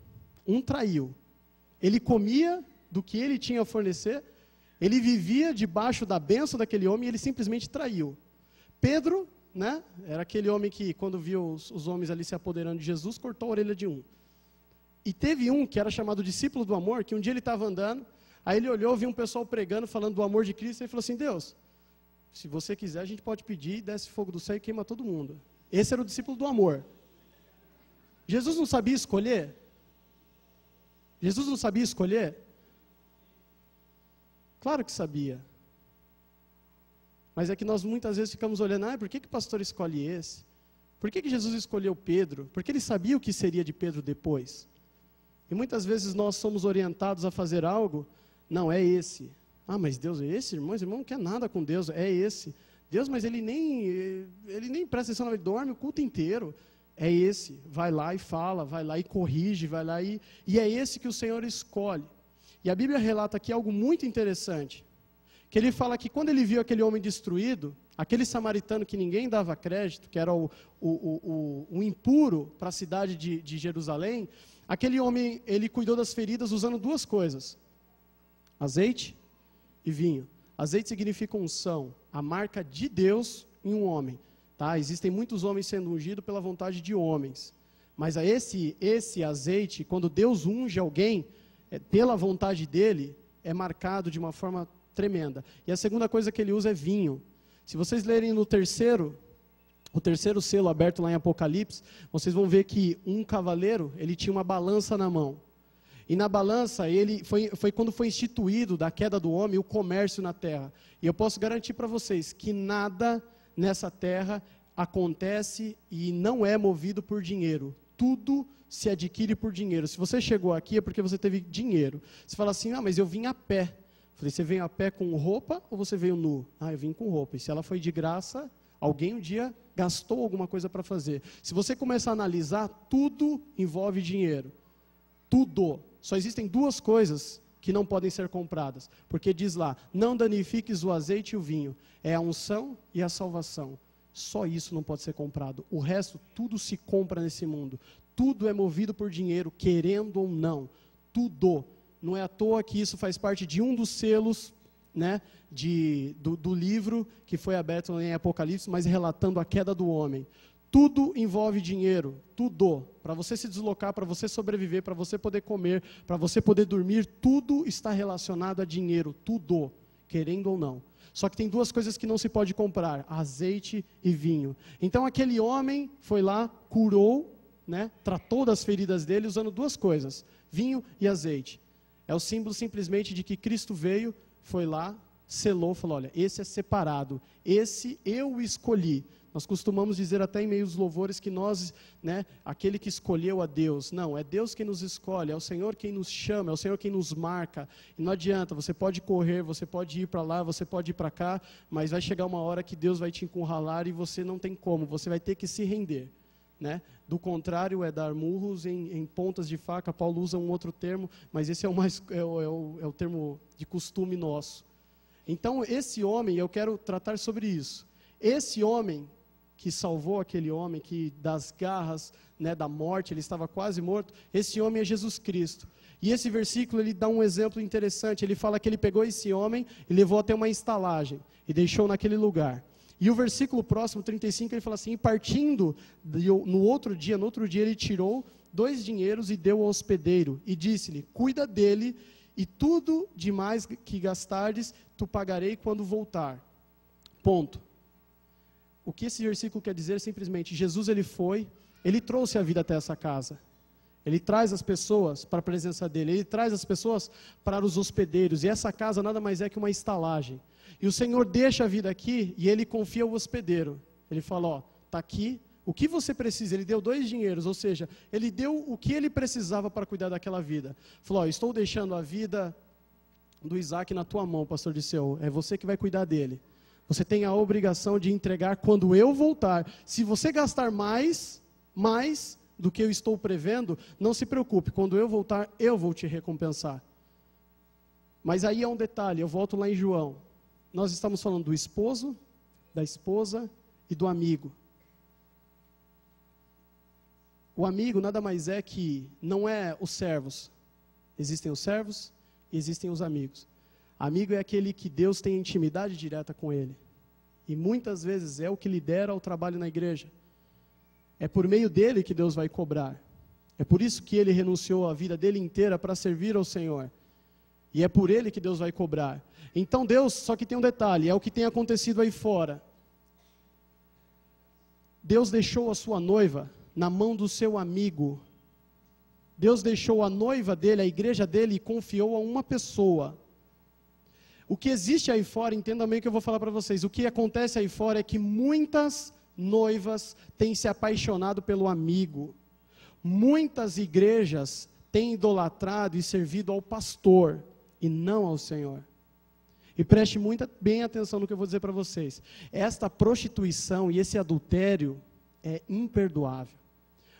um traiu. Ele comia do que ele tinha a fornecer, ele vivia debaixo da bênção daquele homem e ele simplesmente traiu. Pedro, né? Era aquele homem que, quando viu os homens ali se apoderando de Jesus, cortou a orelha de um. E teve um que era chamado discípulo do amor, que um dia ele estava andando, aí ele olhou, viu um pessoal pregando, falando do amor de Cristo, e ele falou assim, Deus, se você quiser, a gente pode pedir, desce fogo do céu e queima todo mundo. Esse era o discípulo do amor. Jesus não sabia escolher? Jesus não sabia escolher? Claro que sabia. Mas é que nós muitas vezes ficamos olhando, por que o pastor escolhe esse? Por que Jesus escolheu Pedro? Porque ele sabia o que seria de Pedro depois. E muitas vezes nós somos orientados a fazer algo, não, é esse. Mas Deus é esse, irmão? Esse irmão não quer nada com Deus, é esse. Deus, mas ele nem presta atenção, ele dorme o culto inteiro. É esse, vai lá e fala, vai lá e corrige, vai lá e é esse que o Senhor escolhe. E a Bíblia relata aqui algo muito interessante, que ele fala que quando ele viu aquele homem destruído, aquele samaritano que ninguém dava crédito, que era o impuro para a cidade de Jerusalém, aquele homem, ele cuidou das feridas usando 2 coisas, azeite e vinho. Azeite significa unção, a marca de Deus em um homem. Tá? Existem muitos homens sendo ungidos pela vontade de homens. Mas esse azeite, quando Deus unge alguém, pela vontade dele, é marcado de uma forma tremenda. E a segunda coisa que ele usa é vinho. Se vocês lerem o terceiro selo aberto lá em Apocalipse, vocês vão ver que um cavaleiro, ele tinha uma balança na mão. E na balança, ele foi quando foi instituído da queda do homem o comércio na terra. E eu posso garantir para vocês que nada nessa terra acontece e não é movido por dinheiro. Tudo se adquire por dinheiro. Se você chegou aqui é porque você teve dinheiro. Você fala assim, mas eu vim a pé. Eu falei, você veio a pé com roupa ou você veio nu? Eu vim com roupa. E se ela foi de graça, alguém um dia gastou alguma coisa para fazer. Se você começar a analisar, tudo envolve dinheiro. Tudo. Só existem duas coisas que não podem ser compradas. Porque diz lá, não danifiques o azeite e o vinho. É a unção e a salvação. Só isso não pode ser comprado. O resto, tudo se compra nesse mundo. Tudo é movido por dinheiro, querendo ou não. Tudo. Não é à toa que isso faz parte de um dos selos, né, do livro que foi aberto em Apocalipse, mas relatando a queda do homem. Tudo envolve dinheiro. Tudo. Para você se deslocar, para você sobreviver, para você poder comer, para você poder dormir, tudo está relacionado a dinheiro. Tudo. Querendo ou não. Só que tem duas coisas que não se pode comprar, azeite e vinho. Então aquele homem foi lá, curou, né, tratou das feridas dele usando duas coisas, vinho e azeite. É o símbolo simplesmente de que Cristo veio, foi lá, selou, falou, olha, esse é separado, esse eu escolhi. Nós costumamos dizer até em meio aos louvores que nós, né, aquele que escolheu a Deus. Não, é Deus quem nos escolhe, é o Senhor quem nos chama, é o Senhor quem nos marca. E não adianta, você pode correr, você pode ir para lá, você pode ir para cá, mas vai chegar uma hora que Deus vai te encurralar e você não tem como, você vai ter que se render. Né? Do contrário, é dar murros em pontas de faca. Paulo usa um outro termo, mas esse é o termo de costume nosso. Então, esse homem, eu quero tratar sobre isso. Esse homem que salvou aquele homem, que das garras, né, da morte, ele estava quase morto, esse homem é Jesus Cristo. E esse versículo, ele dá um exemplo interessante, ele fala que ele pegou esse homem e levou até uma estalagem, e deixou naquele lugar. E o versículo próximo, 35, ele fala assim, e partindo, no outro dia ele tirou 2 dinheiros e deu ao hospedeiro, e disse-lhe, cuida dele, e tudo demais que gastardes, tu pagarei quando voltar. Ponto. O que esse versículo quer dizer simplesmente, Jesus ele trouxe a vida até essa casa. Ele traz as pessoas para a presença dele, ele traz as pessoas para os hospedeiros, e essa casa nada mais é que uma estalagem. E o Senhor deixa a vida aqui, e ele confia ao hospedeiro. Ele fala, está aqui, o que você precisa? Ele deu 2 dinheiros, ou seja, ele deu o que ele precisava para cuidar daquela vida. Falou, estou deixando a vida do Isaac na tua mão, pastor Disseu, é você que vai cuidar dele. Você tem a obrigação de entregar quando eu voltar. Se você gastar mais do que eu estou prevendo, não se preocupe, quando eu voltar, eu vou te recompensar. Mas aí é um detalhe, eu volto lá em João. Nós estamos falando do esposo, da esposa e do amigo. O amigo nada mais é que, não é os servos. Existem os servos e existem os amigos. Amigo é aquele que Deus tem intimidade direta com ele. E muitas vezes é o que lidera o trabalho na igreja. É por meio dele que Deus vai cobrar. É por isso que ele renunciou a vida dele inteira para servir ao Senhor. E é por ele que Deus vai cobrar. Então Deus, só que tem um detalhe, é o que tem acontecido aí fora. Deus deixou a sua noiva na mão do seu amigo. Deus deixou a noiva dele, a igreja dele, e confiou a uma pessoa. O que existe aí fora, entendam bem o que eu vou falar para vocês, o que acontece aí fora é que muitas noivas têm se apaixonado pelo amigo. Muitas igrejas têm idolatrado e servido ao pastor e não ao Senhor. E preste bem atenção no que eu vou dizer para vocês. Esta prostituição e esse adultério é imperdoável.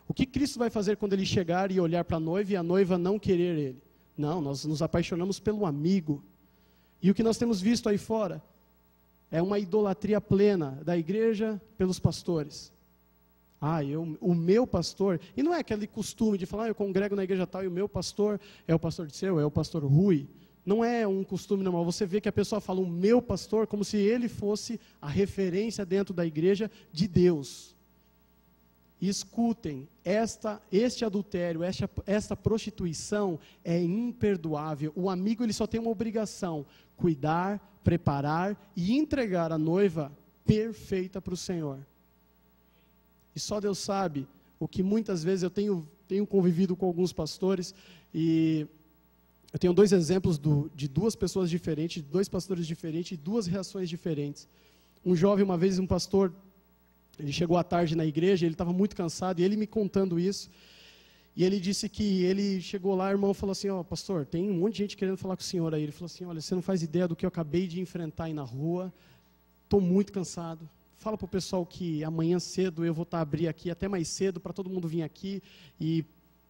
O que Cristo vai fazer quando ele chegar e olhar para a noiva e a noiva não querer ele? Não, nós nos apaixonamos pelo amigo. E o que nós temos visto aí fora é uma idolatria plena da igreja pelos pastores. O meu pastor, e não é aquele costume de falar, eu congrego na igreja tal e o meu pastor é o pastor Disseu, é o pastor Rui. não é um costume normal. Você vê que a pessoa fala o meu pastor como se ele fosse a referência dentro da igreja de Deus. E escutem, este adultério, esta prostituição é imperdoável. O amigo ele só tem uma obrigação: cuidar, preparar e entregar a noiva perfeita para o Senhor. E só Deus sabe o que muitas vezes eu tenho convivido com alguns pastores, e eu tenho 2 exemplos de 2 pessoas diferentes, de 2 pastores diferentes, e 2 reações diferentes. Um jovem, uma vez, um pastor, ele chegou à tarde na igreja, ele estava muito cansado, e ele me contando isso, e ele disse que ele chegou lá, o irmão falou assim: ó, pastor, tem um monte de gente querendo falar com o senhor aí. Ele falou assim: olha, você não faz ideia do que eu acabei de enfrentar aí na rua, estou muito cansado. Fala para o pessoal que amanhã cedo eu vou estar abrir aqui, até mais cedo, para todo mundo vir aqui, e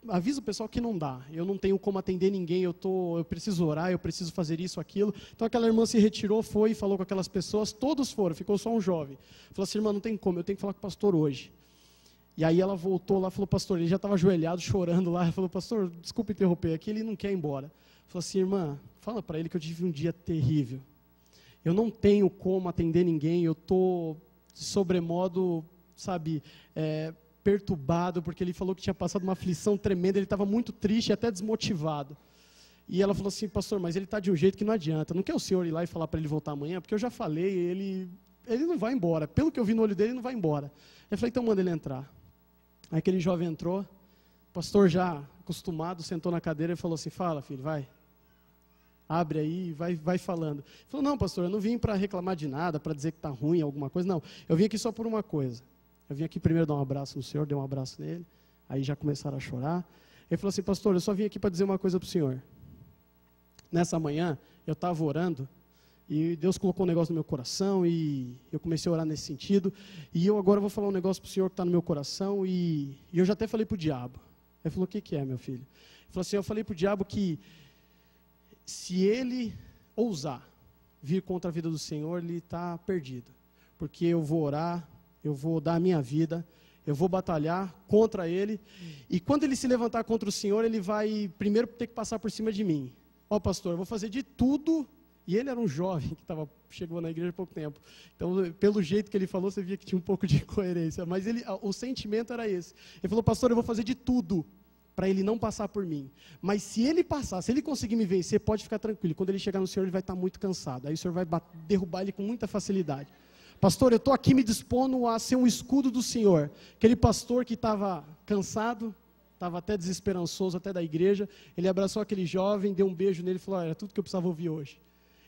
avisa o pessoal que não dá, eu não tenho como atender ninguém, eu preciso orar, eu preciso fazer isso, aquilo. Então aquela irmã se retirou, foi e falou com aquelas pessoas, todos foram, ficou só um jovem. Falou assim: irmã, não tem como, eu tenho que falar com o pastor hoje. E aí ela voltou lá, falou: pastor, ele já estava ajoelhado, chorando lá, falou: pastor, desculpa interromper aqui, ele não quer ir embora. Falou assim: irmã, fala para ele que eu tive um dia terrível, eu não tenho como atender ninguém, eu estou de sobremodo, sabe, perturbado, porque ele falou que tinha passado uma aflição tremenda, ele estava muito triste, até desmotivado. E ela falou assim: pastor, mas ele está de um jeito que não adianta, não quer o senhor ir lá e falar para ele voltar amanhã? Porque eu já falei, ele não vai embora, pelo que eu vi no olho dele, ele não vai embora. Eu falei: então manda ele entrar. Aí aquele jovem entrou, o pastor já acostumado, sentou na cadeira e falou assim: fala, filho, vai. Abre aí, vai falando. Ele falou: não, pastor, eu não vim para reclamar de nada, para dizer que está ruim, alguma coisa, não. Eu vim aqui só por uma coisa. Eu vim aqui primeiro dar um abraço no senhor, dei um abraço nele, aí já começaram a chorar. Ele falou assim: pastor, eu só vim aqui para dizer uma coisa para o senhor. Nessa manhã, eu estava orando, e Deus colocou um negócio no meu coração, e eu comecei a orar nesse sentido, e eu agora vou falar um negócio para o senhor que está no meu coração, e eu já até falei para o diabo. Ele falou: o que é, meu filho? Ele falou assim: eu falei para o diabo que se ele ousar vir contra a vida do Senhor, ele está perdido. Porque eu vou orar, eu vou dar a minha vida, eu vou batalhar contra ele, e quando ele se levantar contra o Senhor, ele vai primeiro ter que passar por cima de mim. Ó, pastor, eu vou fazer de tudo. E ele era um jovem que chegou na igreja há pouco tempo. Então, pelo jeito que ele falou, você via que tinha um pouco de incoerência. Mas o sentimento era esse. Ele falou: pastor, eu vou fazer de tudo para ele não passar por mim. Mas se ele passar, se ele conseguir me vencer, pode ficar tranquilo. Quando ele chegar no Senhor, ele vai estar muito cansado. Aí o Senhor vai derrubar ele com muita facilidade. Pastor, eu estou aqui me dispondo a ser um escudo do Senhor. Aquele pastor que estava cansado, estava até desesperançoso, até da igreja, ele abraçou aquele jovem, deu um beijo nele e falou: era tudo que eu precisava ouvir hoje.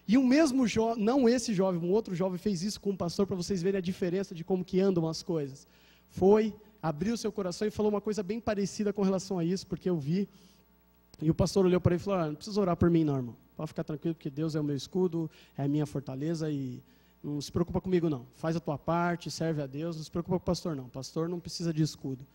E o mesmo jovem, não esse jovem, um outro jovem fez isso com o pastor, para vocês verem a diferença de como que andam as coisas. Foi, abriu seu coração e falou uma coisa bem parecida com relação a isso, porque eu vi. E o pastor olhou para ele e falou: não precisa orar por mim não, irmão. Pode ficar tranquilo, porque Deus é o meu escudo, é a minha fortaleza, e não se preocupa comigo não. Faz a tua parte, serve a Deus, não se preocupa com o pastor não. O pastor não precisa de escudo.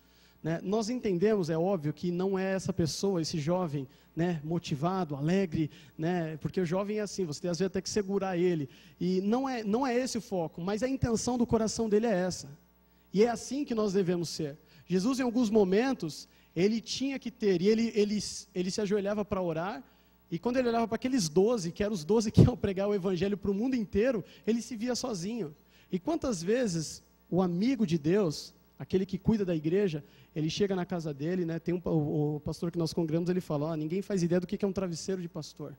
Né? Nós entendemos, é óbvio, que não é essa pessoa, esse jovem, né, motivado, alegre, né, porque o jovem é assim, você às vezes tem que segurar ele, e não é esse o foco, mas a intenção do coração dele é essa, e é assim que nós devemos ser. Jesus, em alguns momentos, ele tinha que ter, e ele se ajoelhava para orar, e quando ele olhava para aqueles 12, que eram os 12 que iam pregar o evangelho para o mundo inteiro, ele se via sozinho. E quantas vezes o amigo de Deus, aquele que cuida da igreja, ele chega na casa dele, né, tem o pastor que nós congregamos, ele fala: ninguém faz ideia do que é um travesseiro de pastor.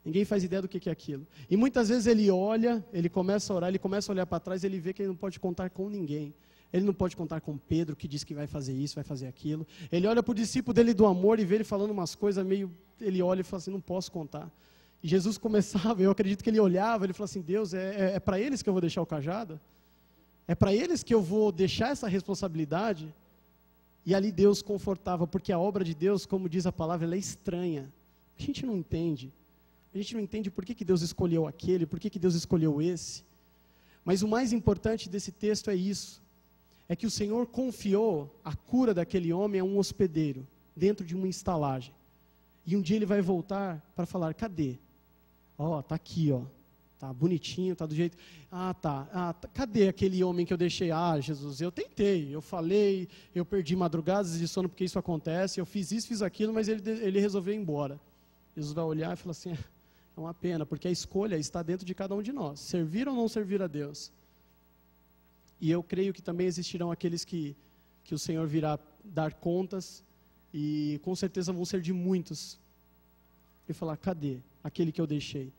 Ninguém faz ideia do que é aquilo. E muitas vezes ele olha, ele começa a orar, ele começa a olhar para trás, ele vê que ele não pode contar com ninguém. Ele não pode contar com Pedro, que diz que vai fazer isso, vai fazer aquilo. Ele olha para o discípulo dele do amor e vê ele falando umas coisas meio... Ele olha e fala assim: não posso contar. E Jesus começava, eu acredito que ele olhava, ele falou assim: Deus, é para eles que eu vou deixar o cajado? É para eles que eu vou deixar essa responsabilidade? E ali Deus confortava, porque a obra de Deus, como diz a palavra, ela é estranha. A gente não entende. A gente não entende por que Deus escolheu aquele, por que Deus escolheu esse. Mas o mais importante desse texto é isso. É que o Senhor confiou a cura daquele homem a um hospedeiro, dentro de uma estalagem. E um dia ele vai voltar para falar: cadê? Ó, tá aqui, ó. Tá bonitinho, tá do jeito... cadê aquele homem que eu deixei? Jesus, eu tentei, eu falei, eu perdi madrugadas de sono porque isso acontece, eu fiz isso, fiz aquilo, mas ele resolveu ir embora. Jesus vai olhar e falar assim: É uma pena, porque a escolha está dentro de cada um de nós, servir ou não servir a Deus. E eu creio que também existirão aqueles que o Senhor virá dar contas, e com certeza vão ser de muitos, e falar, cadê aquele que eu deixei?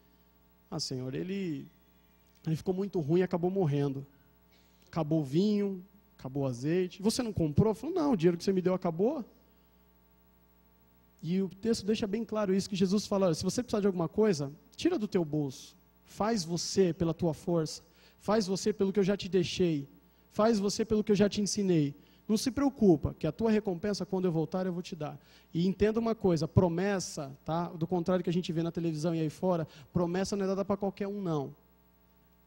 Ah, Senhor, ele ficou muito ruim e acabou morrendo. Acabou o vinho, acabou o azeite. Você não comprou? Eu falo, não, o dinheiro que você me deu acabou. E o texto deixa bem claro isso, que Jesus fala, se você precisar de alguma coisa, tira do teu bolso, faz você pela tua força, faz você pelo que eu já te deixei, faz você pelo que eu já te ensinei. Não se preocupa, que a tua recompensa, quando eu voltar, eu vou te dar. E entenda uma coisa, promessa, tá? Do contrário que a gente vê na televisão e aí fora, promessa não é dada para qualquer um, não.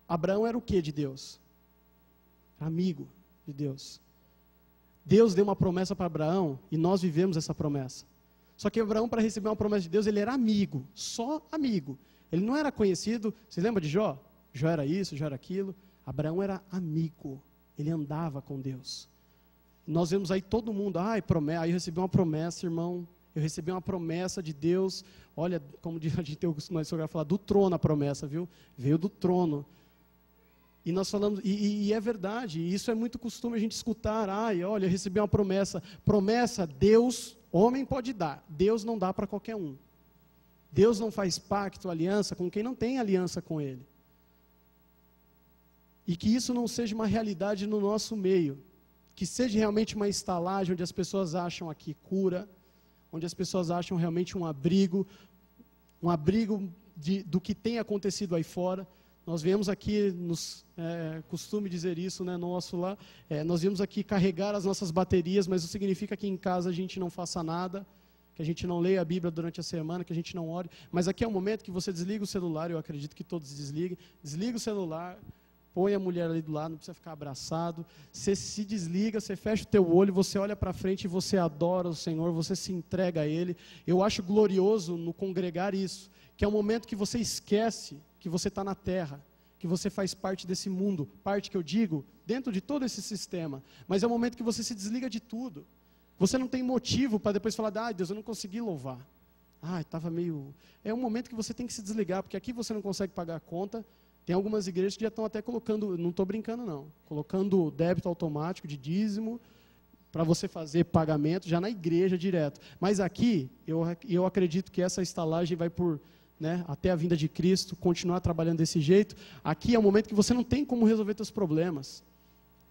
Abraão era o que de Deus? Amigo de Deus. Deus deu uma promessa para Abraão e nós vivemos essa promessa. Só que Abraão, para receber uma promessa de Deus, ele era amigo, só amigo. Ele não era conhecido. Você lembra de Jó? Jó era isso, Jó era aquilo. Abraão era amigo, ele andava com Deus. Nós vemos aí todo mundo, aí eu recebi uma promessa, irmão, eu recebi uma promessa de Deus. Olha, como a gente tem o costume de falar, do trono a promessa, viu? Veio do trono. E nós falamos, e é verdade, e isso é muito costume a gente escutar, olha, eu recebi uma promessa. Promessa, Deus, homem pode dar, Deus não dá para qualquer um. Deus não faz pacto, aliança com quem não tem aliança com Ele. E que isso não seja uma realidade no nosso meio, que seja realmente uma estalagem onde as pessoas acham aqui cura, onde as pessoas acham realmente um abrigo do que tem acontecido aí fora. Nós viemos aqui, costume dizer isso, né, nosso lá, nós viemos aqui carregar as nossas baterias, mas isso significa que em casa a gente não faça nada, que a gente não leia a Bíblia durante a semana, que a gente não ore, mas aqui é o momento que você desliga o celular, eu acredito que todos desliguem, desliga o celular, põe a mulher ali do lado, não precisa ficar abraçado, você se desliga, você fecha o teu olho, você olha para frente e você adora o Senhor, você se entrega a Ele. Eu acho glorioso no congregar isso, que é o momento que você esquece que você está na terra, que você faz parte desse mundo, parte que eu digo, dentro de todo esse sistema, mas é o momento que você se desliga de tudo. Você não tem motivo para depois falar, Deus, eu não consegui louvar. Estava meio... É um momento que você tem que se desligar, porque aqui você não consegue pagar a conta. Tem algumas igrejas que já estão até colocando, não estou brincando não, colocando débito automático de dízimo, para você fazer pagamento, já na igreja direto. Mas aqui, eu acredito que essa estalagem vai por... até a vinda de Cristo, continuar trabalhando desse jeito. Aqui é o momento que você não tem como resolver seus problemas.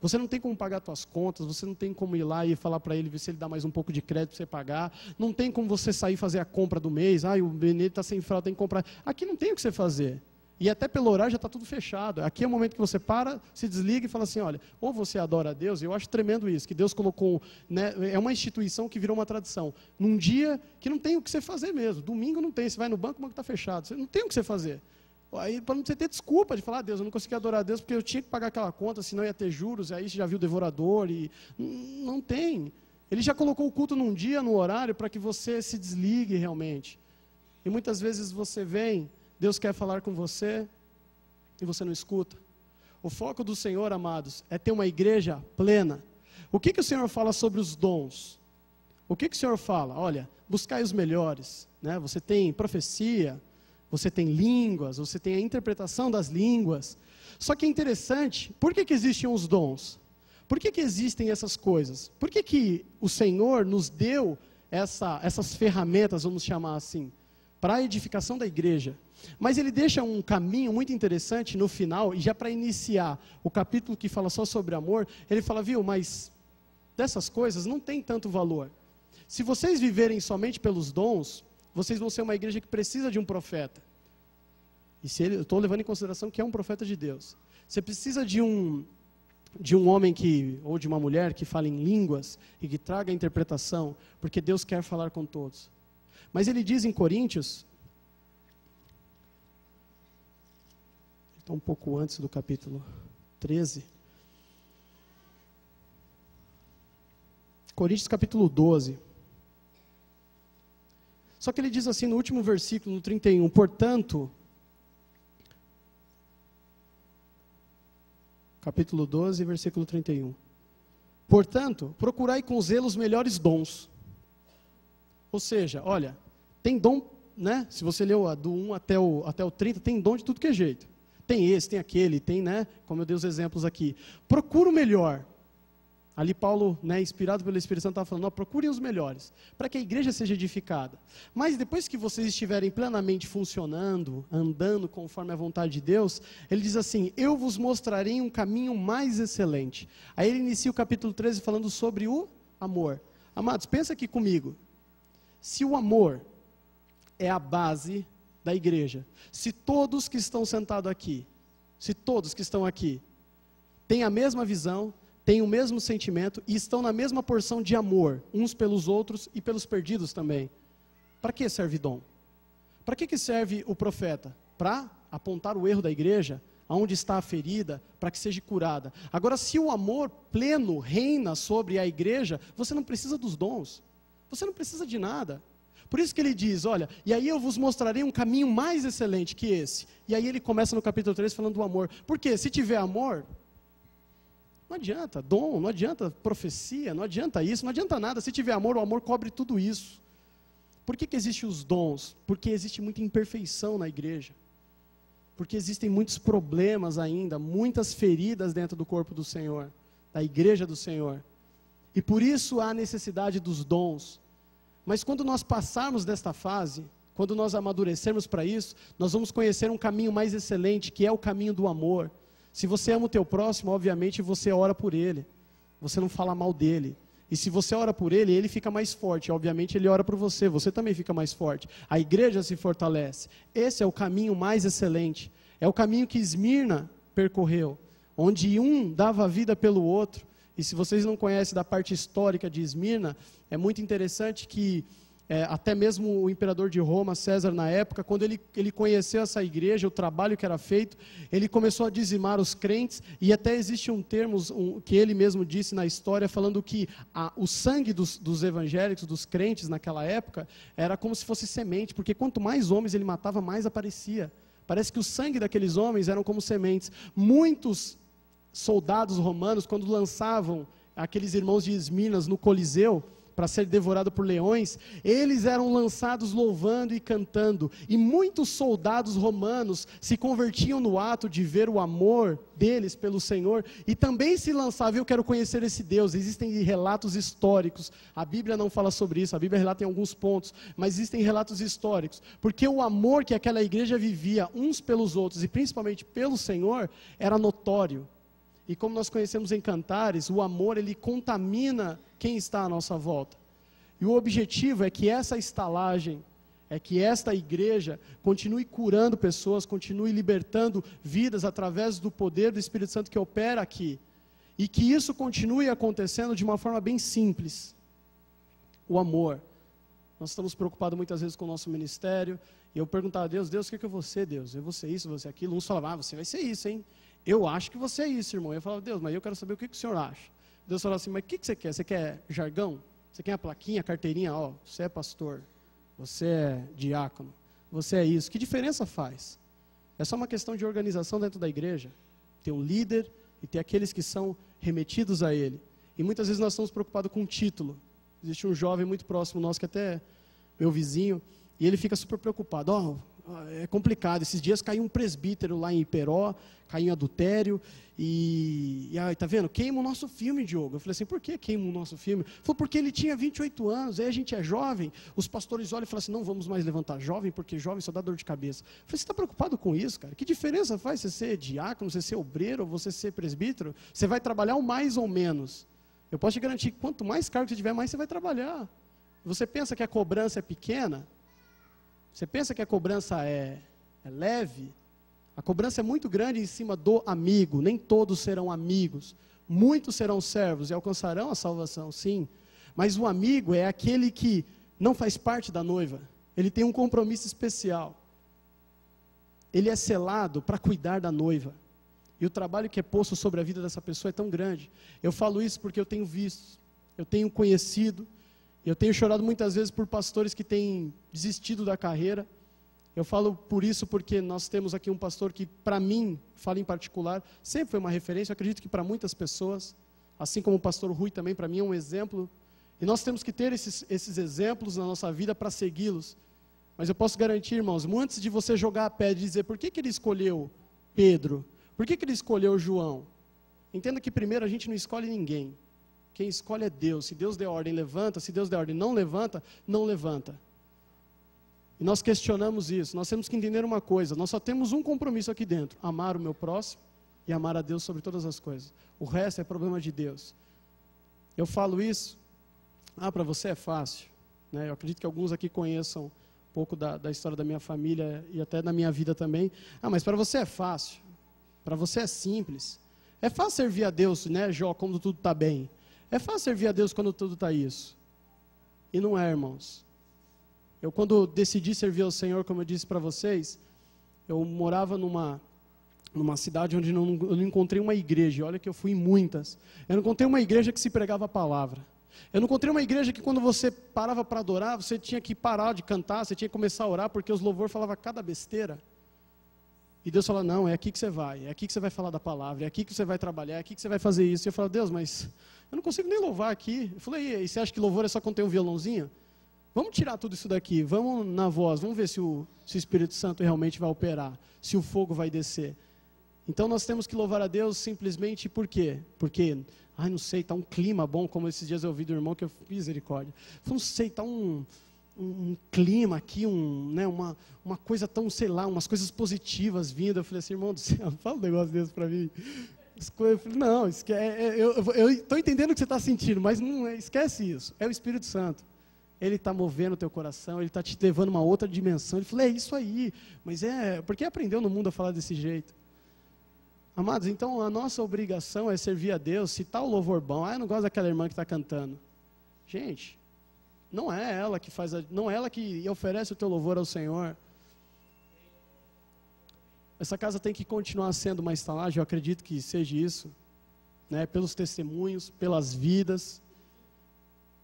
Você não tem como pagar suas contas, você não tem como ir lá e falar para ele, ver se ele dá mais um pouco de crédito para você pagar. Não tem como você sair e fazer a compra do mês. O Benedito está sem fralda, tem que comprar. Aqui não tem o que você fazer. E até pelo horário já está tudo fechado. Aqui é o momento que você para, se desliga e fala assim, olha, ou você adora a Deus, eu acho tremendo isso, que Deus colocou, é uma instituição que virou uma tradição. Num dia que não tem o que você fazer mesmo, domingo não tem, você vai no banco, o banco está fechado, você não tem o que você fazer. Aí, para não você ter desculpa de falar, Deus, eu não consegui adorar a Deus porque eu tinha que pagar aquela conta, senão ia ter juros, aí você já viu o devorador, e não tem. Ele já colocou o culto num dia, no horário, para que você se desligue realmente. E muitas vezes você vem... Deus quer falar com você e você não escuta. O foco do Senhor, amados, é ter uma igreja plena. O que o Senhor fala sobre os dons? O que o Senhor fala? Olha, buscai os melhores. Você tem profecia, você tem línguas, você tem a interpretação das línguas. Só que é interessante, por que existem os dons? Por que existem essas coisas? Por que o Senhor nos deu essas ferramentas, vamos chamar assim, para a edificação da igreja? Mas ele deixa um caminho muito interessante no final, e já para iniciar o capítulo que fala só sobre amor, ele fala, mas dessas coisas não tem tanto valor. Se vocês viverem somente pelos dons, vocês vão ser uma igreja que precisa de um profeta. E eu estou levando em consideração que é um profeta de Deus. Você precisa de um homem ou de uma mulher que fale em línguas e que traga a interpretação, porque Deus quer falar com todos. Mas ele diz em Coríntios, um pouco antes do capítulo 13, Coríntios capítulo 12, só que ele diz assim no último versículo, no 31, portanto, capítulo 12, versículo 31, portanto, procurai com zelo os melhores dons, ou seja, olha, tem dom né? Se você leu do 1 até o 30, tem dom de tudo que é jeito. Tem esse, tem aquele, tem, né? Como eu dei os exemplos aqui. Procura o melhor. Ali Paulo, né, inspirado pelo Espírito Santo, estava falando, não, procurem os melhores, para que a igreja seja edificada. Mas depois que vocês estiverem plenamente funcionando, andando conforme a vontade de Deus, ele diz assim, eu vos mostrarei um caminho mais excelente. Aí ele inicia o capítulo 13 falando sobre o amor. Amados, pensa aqui comigo. Se o amor é a base da igreja, se todos que estão sentados aqui, se todos que estão aqui têm a mesma visão, têm o mesmo sentimento e estão na mesma porção de amor, uns pelos outros e pelos perdidos também. Para que serve dom? Para que serve o profeta? Para apontar o erro da igreja, aonde está a ferida, para que seja curada. Agora, se o amor pleno reina sobre a igreja, você não precisa dos dons, você não precisa de nada. Por isso que ele diz, olha, e aí eu vos mostrarei um caminho mais excelente que esse. E aí ele começa no capítulo 3 falando do amor. Porque se tiver amor, não adianta dom, não adianta profecia, não adianta isso, não adianta nada. Se tiver amor, o amor cobre tudo isso. Por que existem os dons? Porque existe muita imperfeição na igreja. Porque existem muitos problemas ainda, muitas feridas dentro do corpo do Senhor, da igreja do Senhor. E por isso há necessidade dos dons. Mas quando nós passarmos desta fase, quando nós amadurecermos para isso, nós vamos conhecer um caminho mais excelente, que é o caminho do amor. Se você ama o teu próximo, obviamente você ora por ele, você não fala mal dele. E se você ora por ele, ele fica mais forte, obviamente ele ora por você, você também fica mais forte. A igreja se fortalece. Esse é o caminho mais excelente, é o caminho que Esmirna percorreu, onde um dava a vida pelo outro. E se vocês não conhecem da parte histórica de Esmirna, é muito interessante que até mesmo o imperador de Roma, César, na época, quando ele conheceu essa igreja, o trabalho que era feito, ele começou a dizimar os crentes, e até existe um termo que ele mesmo disse na história, falando que o sangue dos evangélicos, dos crentes naquela época, era como se fosse semente, porque quanto mais homens ele matava, mais aparecia. Parece que o sangue daqueles homens eram como sementes. Muitos soldados romanos, quando lançavam aqueles irmãos de Esmirna no Coliseu, para ser devorado por leões, eles eram lançados louvando e cantando, e muitos soldados romanos se convertiam no ato de ver o amor deles pelo Senhor, e também se lançavam, eu quero conhecer esse Deus. Existem relatos históricos, a Bíblia não fala sobre isso, a Bíblia relata em alguns pontos, mas existem relatos históricos, porque o amor que aquela igreja vivia uns pelos outros, e principalmente pelo Senhor, era notório. E como nós conhecemos em Cantares, o amor, ele contamina quem está à nossa volta. E o objetivo é que essa estalagem, é que esta igreja continue curando pessoas, continue libertando vidas através do poder do Espírito Santo que opera aqui. E que isso continue acontecendo de uma forma bem simples. O amor. Nós estamos preocupados muitas vezes com o nosso ministério. E eu perguntava a Deus, o que eu vou ser, Deus? Eu vou ser isso, eu vou ser aquilo. Uns falavam, você vai ser isso, hein? Eu acho que você é isso, irmão. Eu falava, Deus, mas eu quero saber o que o senhor acha. Deus falava assim, mas o que você quer? Você quer jargão? Você quer a plaquinha, a carteirinha? Ó, você é pastor, você é diácono, você é isso. Que diferença faz? É só uma questão de organização dentro da igreja. Ter um líder e ter aqueles que são remetidos a ele. E muitas vezes nós estamos preocupados com o título. Existe um jovem muito próximo nosso, que até é meu vizinho, e ele fica super preocupado. Ó, é complicado, esses dias caiu um presbítero lá em Iperó, caiu em adultério, e tá vendo, queima o nosso filme, Diogo. Eu falei assim, por que queima o nosso filme? Ele falou, porque ele tinha 28 anos, aí a gente é jovem, os pastores olham e falam assim, não vamos mais levantar jovem, porque jovem só dá dor de cabeça. Eu falei, você está preocupado com isso, cara? Que diferença faz você ser diácono, você ser obreiro, ou você ser presbítero? Você vai trabalhar ou mais ou menos? Eu posso te garantir que quanto mais cargo você tiver, mais você vai trabalhar. Você pensa que a cobrança é pequena? Você pensa que a cobrança é leve? A cobrança é muito grande em cima do amigo. Nem todos serão amigos. Muitos serão servos e alcançarão a salvação, sim. Mas o amigo é aquele que não faz parte da noiva. Ele tem um compromisso especial. Ele é selado para cuidar da noiva. E o trabalho que é posto sobre a vida dessa pessoa é tão grande. Eu falo isso porque eu tenho visto, eu tenho conhecido, eu tenho chorado muitas vezes por pastores que têm desistido da carreira. Eu falo por isso porque nós temos aqui um pastor que, para mim, falo em particular, sempre foi uma referência, eu acredito que para muitas pessoas, assim como o pastor Rui também, para mim é um exemplo. E nós temos que ter esses exemplos na nossa vida para segui-los. Mas eu posso garantir, irmãos, antes de você jogar a pedra e dizer por que ele escolheu Pedro, por que ele escolheu João, entenda que primeiro a gente não escolhe ninguém. Quem escolhe é Deus. Se Deus der ordem, levanta. Se Deus der ordem, não levanta, não levanta. E nós questionamos isso. Nós temos que entender uma coisa. Nós só temos um compromisso aqui dentro. Amar o meu próximo e amar a Deus sobre todas as coisas. O resto é problema de Deus. Eu falo isso. Para você é fácil. Né? Eu acredito que alguns aqui conheçam um pouco da história da minha família e até da minha vida também. Mas para você é fácil. Para você é simples. É fácil servir a Deus, né, Jó, quando tudo está bem. É fácil servir a Deus quando tudo está isso. E não é, irmãos. Eu, quando decidi servir ao Senhor, como eu disse para vocês, eu morava numa cidade onde eu não encontrei uma igreja. Olha que eu fui em muitas. Eu não encontrei uma igreja que se pregava a palavra. Eu não encontrei uma igreja que quando você parava para adorar, você tinha que parar de cantar, você tinha que começar a orar, porque os louvores falavam cada besteira. E Deus fala, não, é aqui que você vai, é aqui que você vai falar da palavra, é aqui que você vai trabalhar, é aqui que você vai fazer isso. E eu falo, Deus, mas eu não consigo nem louvar aqui. Eu falei, e você acha que louvor é só quando tem um violãozinho? Vamos tirar tudo isso daqui, vamos na voz, vamos ver se o Espírito Santo realmente vai operar, se o fogo vai descer. Então nós temos que louvar a Deus simplesmente por quê? Porque, não sei, está um clima bom, como esses dias eu ouvi do irmão que eu fiz misericórdia. Não sei, está um clima aqui, uma coisa tão, sei lá, umas coisas positivas vindo. Eu falei assim, irmão do céu, fala um negócio desse para mim. Eu falei, não, eu estou entendendo o que você está sentindo, mas não, esquece isso, é o Espírito Santo. Ele está movendo o teu coração, ele está te levando a uma outra dimensão. Ele falou, é isso aí, mas porque aprendeu no mundo a falar desse jeito. Amados, então a nossa obrigação é servir a Deus. Se está o louvor bom, eu não gosto daquela irmã que está cantando. Gente, não é ela que não é ela que oferece o teu louvor ao Senhor. Essa casa tem que continuar sendo uma estalagem, eu acredito que seja isso, né? Pelos testemunhos, pelas vidas,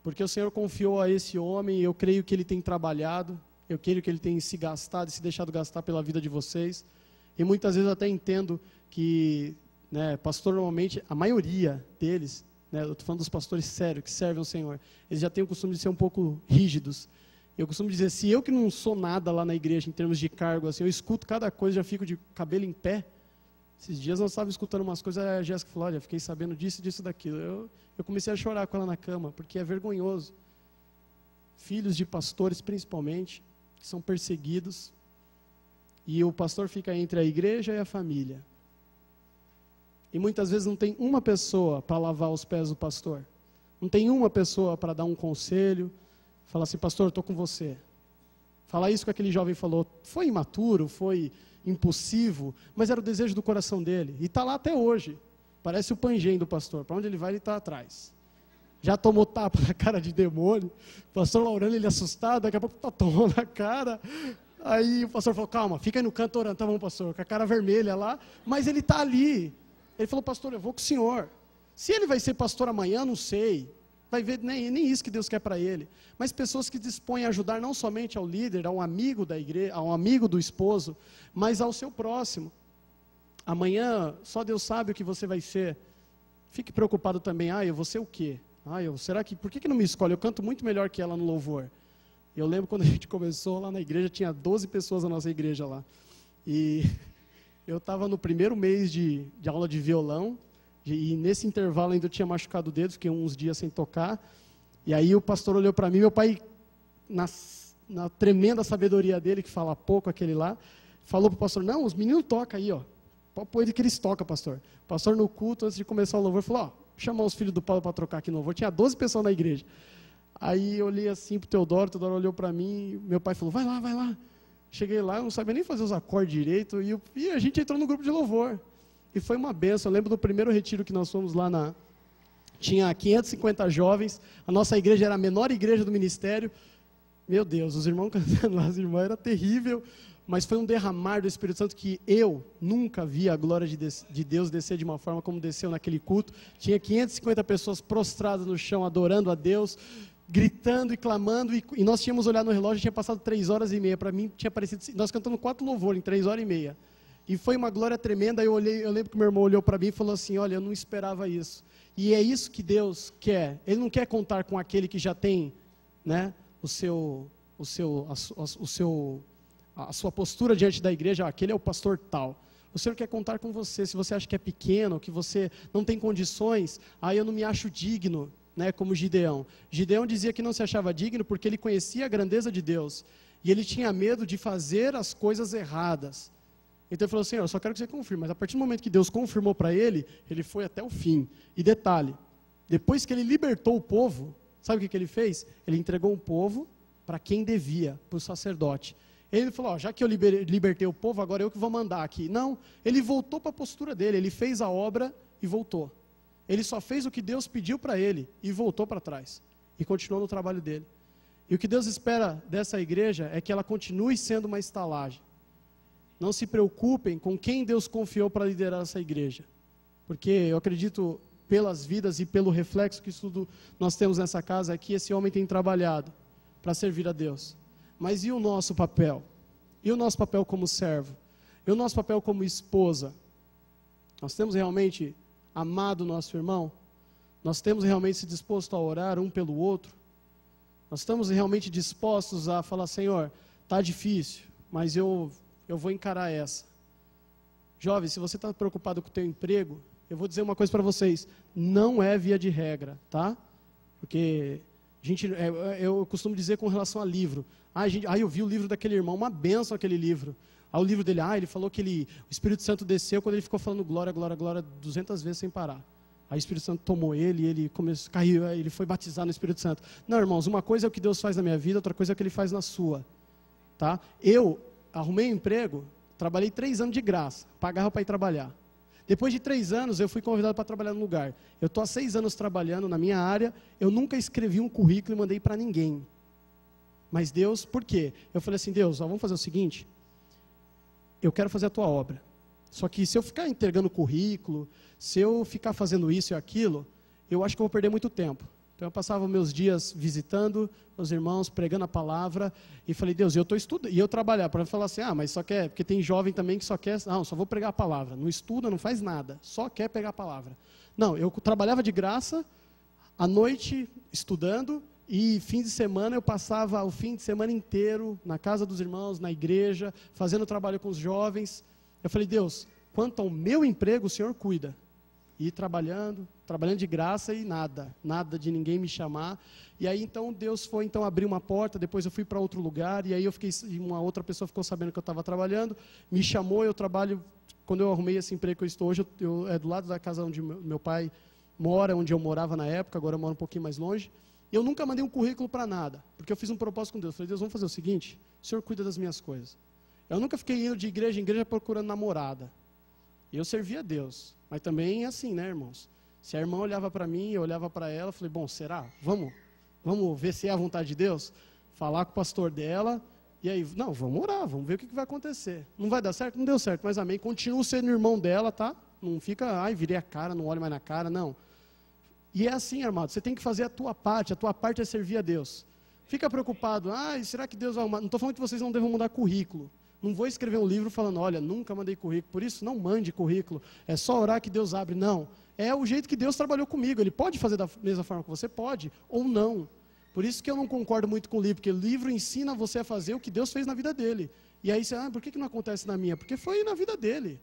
porque o Senhor confiou a esse homem, e eu creio que ele tem trabalhado, eu creio que ele tem se gastado, se deixado gastar pela vida de vocês, e muitas vezes eu até entendo que, né, pastor, normalmente, a maioria deles, né, eu estou falando dos pastores sérios, que servem ao Senhor, eles já têm o costume de ser um pouco rígidos. Eu costumo dizer, se eu que não sou nada lá na igreja, em termos de cargo, assim, eu escuto cada coisa, já fico de cabelo em pé. Esses dias nós estávamos escutando umas coisas, a Jéssica falou, olha, fiquei sabendo disso, disso, daquilo. Eu comecei a chorar com ela na cama, porque é vergonhoso. Filhos de pastores, principalmente, que são perseguidos, e o pastor fica entre a igreja e a família. E muitas vezes não tem uma pessoa para lavar os pés do pastor. Não tem uma pessoa para dar um conselho, falar assim, pastor, estou com você. Falar isso que aquele jovem falou, foi imaturo, foi impulsivo, mas era o desejo do coração dele. E está lá até hoje. Parece o Panjem do pastor. Para onde ele vai, ele está atrás. Já tomou tapa na cara de demônio. O pastor Laurano, ele assustado, daqui a pouco está tomando na cara. Aí o pastor falou, calma, fica aí no canto orando. Tá bom, pastor, com a cara vermelha lá. Mas ele está ali. Ele falou, pastor, eu vou com o senhor. Se ele vai ser pastor amanhã, não sei. Vai ver, nem isso que Deus quer para ele. Mas pessoas que dispõem a ajudar não somente ao líder, a um amigo da igreja, a um amigo do esposo, mas ao seu próximo. Amanhã, só Deus sabe o que você vai ser. Fique preocupado também, eu vou ser o quê? Por que não me escolhe? Eu canto muito melhor que ela no louvor. Eu lembro quando a gente começou lá na igreja, tinha 12 pessoas na nossa igreja lá. E eu estava no primeiro mês de aula de violão, e nesse intervalo ainda eu tinha machucado o dedo, fiquei uns dias sem tocar. E aí o pastor olhou para mim, meu pai, na tremenda sabedoria dele, que fala pouco aquele lá, falou para o pastor, não, os meninos tocam aí, pode pôr ele que eles tocam, pastor. O pastor no culto, antes de começar o louvor, falou, chamar os filhos do Paulo para trocar aqui no louvor. Tinha 12 pessoas na igreja. Aí eu olhei assim para o Teodoro olhou para mim, meu pai falou, vai lá. Cheguei lá, eu não sabia nem fazer os acordes direito, e a gente entrou no grupo de louvor. E foi uma benção. Eu lembro do primeiro retiro que nós fomos lá tinha 550 jovens, a nossa igreja era a menor igreja do ministério. Meu Deus, os irmãos cantando lá, as irmãs, era terrível, mas foi um derramar do Espírito Santo que eu nunca vi a glória de Deus descer de uma forma como desceu naquele culto. Tinha 550 pessoas prostradas no chão, adorando a Deus, gritando e clamando, e nós tínhamos olhado no relógio, tinha passado 3h30, para mim tinha parecido, nós cantamos 4 louvores em 3h30, e foi uma glória tremenda. Eu lembro que meu irmão olhou para mim e falou assim, olha, eu não esperava isso, e é isso que Deus quer. Ele não quer contar com aquele que já tem, né, o seu a sua postura diante da igreja, aquele é o pastor tal. O Senhor quer contar com você. Se você acha que é pequeno, que você não tem condições, aí eu não me acho digno, né, como Gideão. Gideão dizia que não se achava digno porque ele conhecia a grandeza de Deus. E ele tinha medo de fazer as coisas erradas. Então ele falou, Senhor, eu só quero que você confirme. Mas a partir do momento que Deus confirmou para ele, ele foi até o fim. E detalhe, depois que ele libertou o povo, sabe o que ele fez? Ele entregou o povo para quem devia, para o sacerdote. Ele falou, já que eu libertei o povo, agora eu que vou mandar aqui. Não, ele voltou para a postura dele, ele fez a obra e voltou. Ele só fez o que Deus pediu para ele e voltou para trás. E continuou no trabalho dele. E o que Deus espera dessa igreja é que ela continue sendo uma estalagem. Não se preocupem com quem Deus confiou para liderar essa igreja. Porque eu acredito, pelas vidas e pelo reflexo que isso nós temos nessa casa aqui, esse homem tem trabalhado para servir a Deus. Mas e o nosso papel? E o nosso papel como servo? E o nosso papel como esposa? Nós temos realmente amado o nosso irmão? Nós temos realmente se disposto a orar um pelo outro? Nós estamos realmente dispostos a falar, Senhor, está difícil, mas eu vou encarar essa. Jovem, se você está preocupado com o teu emprego, eu vou dizer uma coisa para vocês, não é via de regra, tá? Porque eu costumo dizer com relação a livro, eu vi o livro daquele irmão, uma bênção aquele livro. Aí o livro dele, ele falou que o Espírito Santo desceu quando ele ficou falando glória, glória, glória 200 vezes sem parar. Aí o Espírito Santo tomou ele caiu, ele foi batizado no Espírito Santo. Não, irmãos, uma coisa é o que Deus faz na minha vida, outra coisa é o que Ele faz na sua. Tá? Eu arrumei um emprego, trabalhei 3 anos de graça, pagava para ir trabalhar. Depois de 3 anos, eu fui convidado para trabalhar no lugar. Eu estou há 6 anos trabalhando na minha área, eu nunca escrevi um currículo e mandei para ninguém. Mas Deus, por quê? Eu falei assim, Deus, vamos fazer o seguinte, eu quero fazer a tua obra. Só que se eu ficar entregando currículo, se eu ficar fazendo isso e aquilo, eu acho que eu vou perder muito tempo. Então eu passava meus dias visitando meus irmãos, pregando a palavra, e falei, Deus, eu estou estudando, e eu trabalhar, para falar assim, mas só quer, porque tem jovem também que só quer, só vou pregar a palavra, não estuda, não faz nada, só quer pegar a palavra. Não, eu trabalhava de graça, à noite estudando, e fim de semana eu passava o fim de semana inteiro na casa dos irmãos, na igreja, fazendo trabalho com os jovens. Eu falei, Deus, quanto ao meu emprego, o Senhor cuida. E trabalhando de graça e nada de ninguém me chamar. E aí então Deus foi abrir uma porta, depois eu fui para outro lugar, e aí uma outra pessoa ficou sabendo que eu estava trabalhando, me chamou, eu trabalho, quando eu arrumei esse emprego que eu estou hoje, é do lado da casa onde meu pai mora, onde eu morava na época, agora eu moro um pouquinho mais longe. Eu nunca mandei um currículo para nada, porque eu fiz um propósito com Deus. Eu falei, Deus, vamos fazer o seguinte, o Senhor cuida das minhas coisas. Eu nunca fiquei indo de igreja em igreja procurando namorada. Eu servia a Deus, mas também assim, né, irmãos? Se a irmã olhava para mim, eu olhava para ela, falei, bom, será? Vamos ver se é a vontade de Deus? Falar com o pastor dela, e aí, não, vamos orar, vamos ver o que vai acontecer. Não vai dar certo? Não deu certo, mas amém. Continuo sendo irmão dela, tá? Não fica, virei a cara, não olho mais na cara, não. E é assim, amado, você tem que fazer a tua parte é servir a Deus. Fica preocupado, será que Deus vai arrumar? Não estou falando que vocês não devem mudar currículo. Não vou escrever um livro falando, olha, nunca mandei currículo, por isso não mande currículo, é só orar que Deus abre. Não, é o jeito que Deus trabalhou comigo, Ele pode fazer da mesma forma que você pode, ou não. Por isso que eu não concordo muito com o livro, porque o livro ensina você a fazer o que Deus fez na vida dele. E aí você, por que não acontece na minha? Porque foi na vida dele.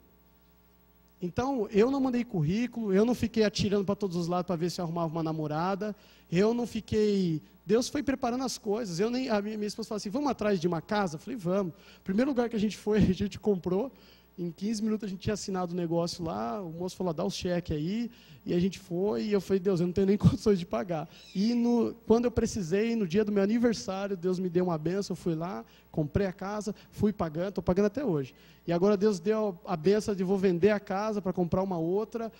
Então, eu não mandei currículo, eu não fiquei atirando para todos os lados para ver se eu arrumava uma namorada, eu não fiquei... Deus foi preparando as coisas. A minha esposa falou assim, vamos atrás de uma casa? Eu falei, vamos. O primeiro lugar que a gente foi, a gente comprou, em 15 minutos a gente tinha assinado o negócio lá, o moço falou, dá o cheque aí, e a gente foi, e eu falei, Deus, eu não tenho nem condições de pagar. E quando eu precisei, no dia do meu aniversário, Deus me deu uma bênção, eu fui lá, comprei a casa, fui pagando, estou pagando até hoje. E agora Deus deu a bênção de vou vender a casa para comprar uma outra,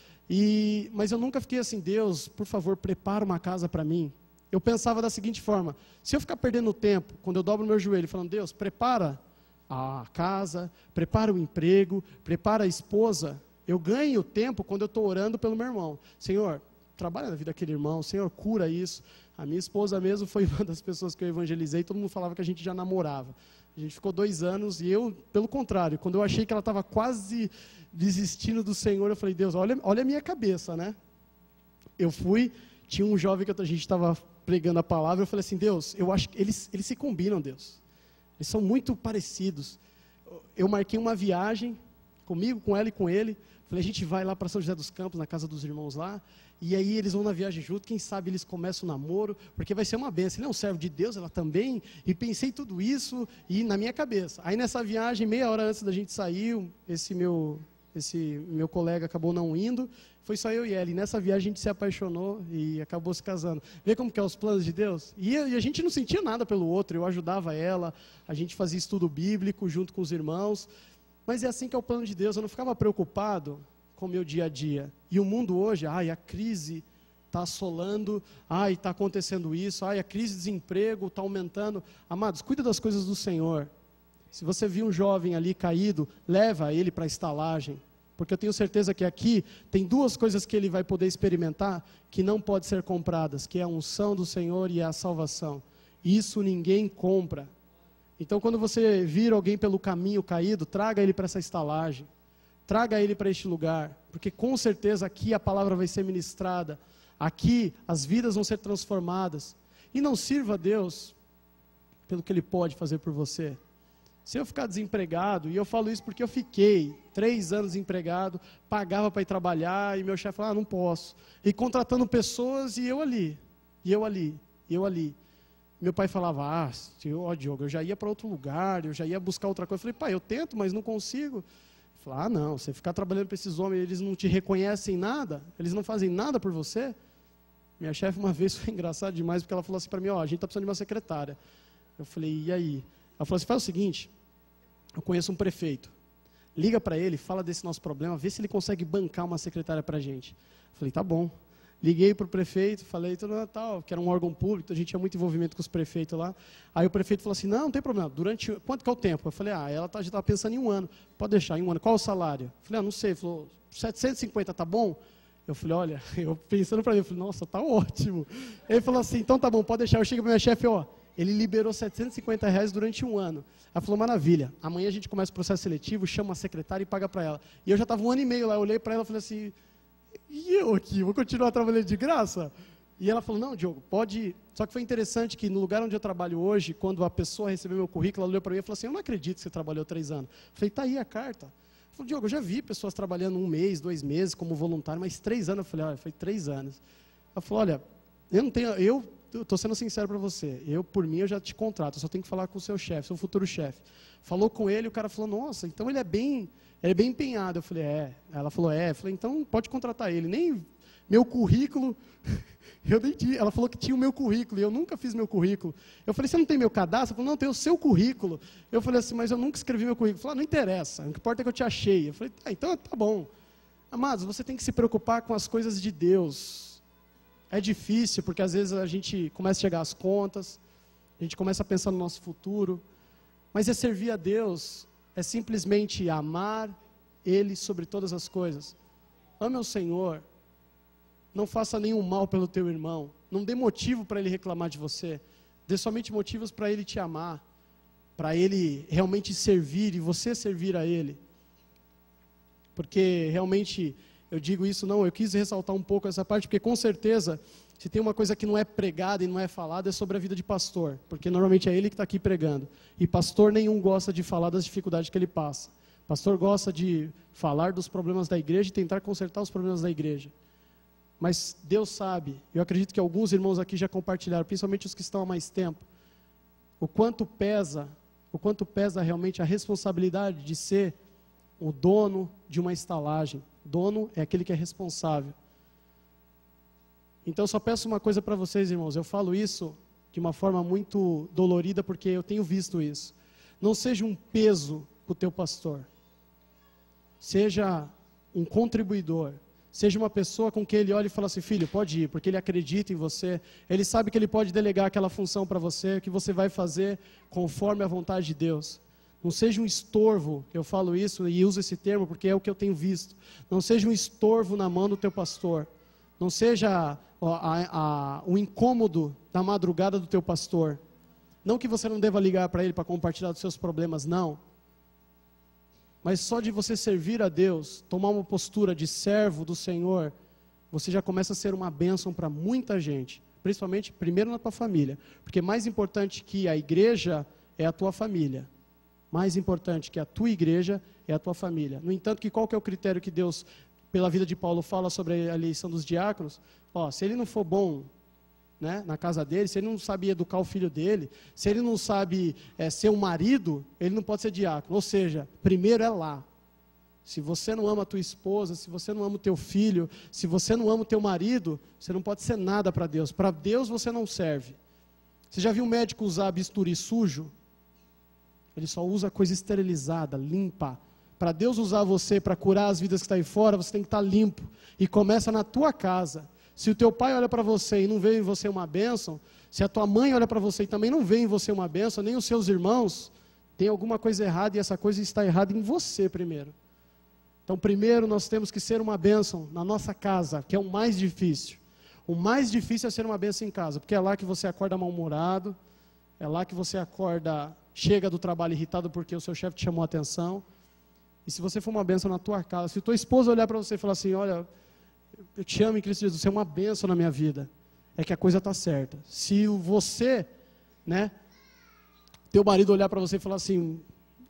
mas eu nunca fiquei assim, Deus, por favor, prepara uma casa para mim. Eu pensava da seguinte forma, se eu ficar perdendo tempo, quando eu dobro meu joelho, falando, Deus, prepara a casa, prepara o emprego, prepara a esposa, eu ganho tempo quando eu estou orando pelo meu irmão. Senhor, trabalha na vida daquele irmão, Senhor, cura isso. A minha esposa mesmo foi uma das pessoas que eu evangelizei, todo mundo falava que a gente já namorava. A gente ficou 2 anos e eu, pelo contrário, quando eu achei que ela estava quase desistindo do Senhor, eu falei, Deus, olha a minha cabeça, né? Eu fui, tinha um jovem que a gente estava pregando a palavra, eu falei assim, Deus, eu acho que eles se combinam, Deus. Eles são muito parecidos. Eu marquei uma viagem comigo, com ela e com ele. Falei, a gente vai lá para São José dos Campos, na casa dos irmãos lá. E aí eles vão na viagem junto, quem sabe eles começam o namoro, porque vai ser uma bênção. Ele é um servo de Deus, ela também. E pensei tudo isso e na minha cabeça. Aí nessa viagem, meia hora antes da gente sair, esse meu colega acabou não indo. Foi só eu e ela. E nessa viagem a gente se apaixonou e acabou se casando. Vê como que é os planos de Deus? E a gente não sentia nada pelo outro. Eu ajudava ela, a gente fazia estudo bíblico junto com os irmãos. Mas é assim que é o plano de Deus. Eu não ficava preocupado com o meu dia a dia. E o mundo hoje, a crise está assolando, está acontecendo isso, a crise de desemprego está aumentando. Amados, cuida das coisas do Senhor. Se você viu um jovem ali caído, leva ele para a estalagem. Porque eu tenho certeza que aqui tem duas coisas que ele vai poder experimentar que não podem ser compradas, que é a unção do Senhor e a salvação. Isso ninguém compra. Então, quando você vir alguém pelo caminho caído, traga ele para essa estalagem. Traga ele para este lugar, porque com certeza aqui a palavra vai ser ministrada, aqui as vidas vão ser transformadas. E não sirva a Deus pelo que Ele pode fazer por você. Se eu ficar desempregado, e eu falo isso porque eu fiquei 3 anos desempregado, pagava para ir trabalhar, e meu chefe falava, não posso. E contratando pessoas, e eu ali. Meu pai falava, Diogo, eu já ia para outro lugar, eu já ia buscar outra coisa. Eu falei, pai, eu tento, mas não consigo. Falar, não, você ficar trabalhando para esses homens, eles não te reconhecem nada, eles não fazem nada por você. Minha chefe uma vez foi engraçado demais, porque ela falou assim para mim, a gente está precisando de uma secretária. Eu falei, e aí? Ela falou assim, faz o seguinte, eu conheço um prefeito, liga para ele, fala desse nosso problema, vê se ele consegue bancar uma secretária para a gente. Eu falei, tá bom. Liguei para o prefeito, falei, tal, que era um órgão público, a gente tinha muito envolvimento com os prefeitos lá. Aí o prefeito falou assim, não tem problema, quanto que é o tempo? Eu falei, ela já estava pensando em 1 ano, pode deixar, em 1 ano, qual o salário? Eu falei, não sei, ele falou, 750 tá bom? Eu falei, olha, eu pensando para mim, eu falei, nossa, tá ótimo. Ele falou assim, então tá bom, pode deixar. Eu cheguei para minha chefe, ele liberou R$750 durante 1 ano. Ela falou, maravilha, amanhã a gente começa o processo seletivo, chama a secretária e paga para ela. E eu já estava 1 ano e meio lá, eu olhei para ela e falei assim, e eu aqui, vou continuar trabalhando de graça? E ela falou, não, Diogo, pode ir. Só que foi interessante que no lugar onde eu trabalho hoje, quando a pessoa recebeu meu currículo, ela olhou para mim e falou assim, eu não acredito que você trabalhou 3 anos. Eu falei, tá aí a carta. Ela falou, Diogo, eu já vi pessoas trabalhando 1 mês, 2 meses como voluntário, mas 3 anos. Eu falei, olha, foi 3 anos. Ela falou, olha, eu estou sendo sincero para você, por mim eu já te contrato, eu só tenho que falar com o seu chefe, seu futuro chefe. Falou com ele, o cara falou, nossa, então ele é bem empenhado. Eu falei, Ela falou, Eu falei, então pode contratar ele. Nem meu currículo, eu nem tinha. Ela falou que tinha o meu currículo, e eu nunca fiz meu currículo. Eu falei, você não tem meu cadastro? Ela falou, não, tem o seu currículo. Eu falei assim, mas eu nunca escrevi meu currículo. Ela falou, não interessa, o que importa é que eu te achei. Eu falei, então tá bom. Amados, você tem que se preocupar com as coisas de Deus. É difícil, porque às vezes a gente começa a chegar às contas, a gente começa a pensar no nosso futuro, mas é servir a Deus, é simplesmente amar Ele sobre todas as coisas. Ame ao Senhor, não faça nenhum mal pelo teu irmão, não dê motivo para ele reclamar de você, dê somente motivos para ele te amar, para ele realmente servir e você servir a ele. Porque realmente, eu digo isso, eu quis ressaltar um pouco essa parte, porque com certeza, se tem uma coisa que não é pregada e não é falada, é sobre a vida de pastor, porque normalmente é ele que está aqui pregando, e pastor nenhum gosta de falar das dificuldades que ele passa. Pastor gosta de falar dos problemas da igreja e tentar consertar os problemas da igreja. Mas Deus sabe, eu acredito que alguns irmãos aqui já compartilharam, principalmente os que estão há mais tempo, o quanto pesa realmente a responsabilidade de ser o dono de uma estalagem. Dono é aquele que é responsável. Então eu só peço uma coisa para vocês, irmãos, eu falo isso de uma forma muito dolorida, porque eu tenho visto isso. Não seja um peso para o teu pastor. Seja um contribuidor. Seja uma pessoa com quem ele olha e fala assim, filho, pode ir, porque ele acredita em você. Ele sabe que ele pode delegar aquela função para você, que você vai fazer conforme a vontade de Deus. Não seja um estorvo, eu falo isso e uso esse termo porque é o que eu tenho visto. Não seja um estorvo na mão do teu pastor. Não seja o incômodo da madrugada do teu pastor. Não que você não deva ligar para ele para compartilhar dos seus problemas, não. Mas só de você servir a Deus, tomar uma postura de servo do Senhor, você já começa a ser uma bênção para muita gente. principalmente primeiro na tua família, porque mais importante que a igreja é a tua família. Mais importante que a tua igreja é a tua família. No entanto, qual que é o critério que Deus, pela vida de Paulo, fala sobre a eleição dos diáconos? Se ele não for bom, né, na casa dele, se ele não sabe educar o filho dele, se ele não sabe ser um marido, ele não pode ser diácono. Ou seja, primeiro é lá. Se você não ama a tua esposa, se você não ama o teu filho, se você não ama o teu marido, você não pode ser nada para Deus. Para Deus você não serve. Você já viu um médico usar bisturi sujo? Ele só usa coisa esterilizada, limpa. Para Deus usar você para curar as vidas que estão aí fora, você tem que estar limpo. E começa na tua casa. Se o teu pai olha para você e não vê em você uma bênção, se a tua mãe olha para você e também não vê em você uma bênção, nem os seus irmãos, tem alguma coisa errada e essa coisa está errada em você primeiro. Então, primeiro nós temos que ser uma bênção na nossa casa, que é o mais difícil. O mais difícil é ser uma bênção em casa, porque é lá que você acorda mal-humorado, é lá que você acorda, chega do trabalho irritado porque o seu chefe te chamou a atenção. E se você for uma bênção na tua casa, se tua esposa olhar para você e falar assim, olha, eu te amo em Cristo Jesus, você é uma bênção na minha vida, é que a coisa está certa. Se você, né, teu marido olhar para você e falar assim,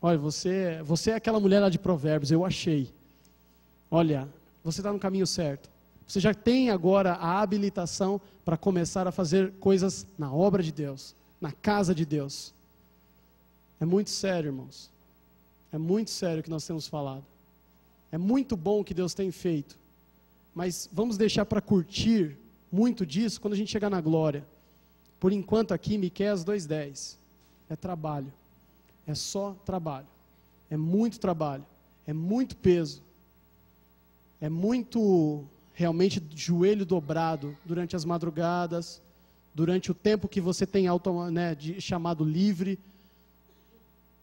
olha, você é aquela mulher lá de Provérbios, eu achei. Olha, você está no caminho certo. Você já tem agora a habilitação para começar a fazer coisas na obra de Deus, na casa de Deus. É muito sério, irmãos. É muito sério o que nós temos falado. É muito bom o que Deus tem feito. Mas vamos deixar para curtir muito disso quando a gente chegar na glória. Por enquanto aqui, Miqueias 2:10. É trabalho. É só trabalho. É muito trabalho. É muito peso. É muito, realmente, joelho dobrado durante as madrugadas, durante o tempo que você tem de chamado livre.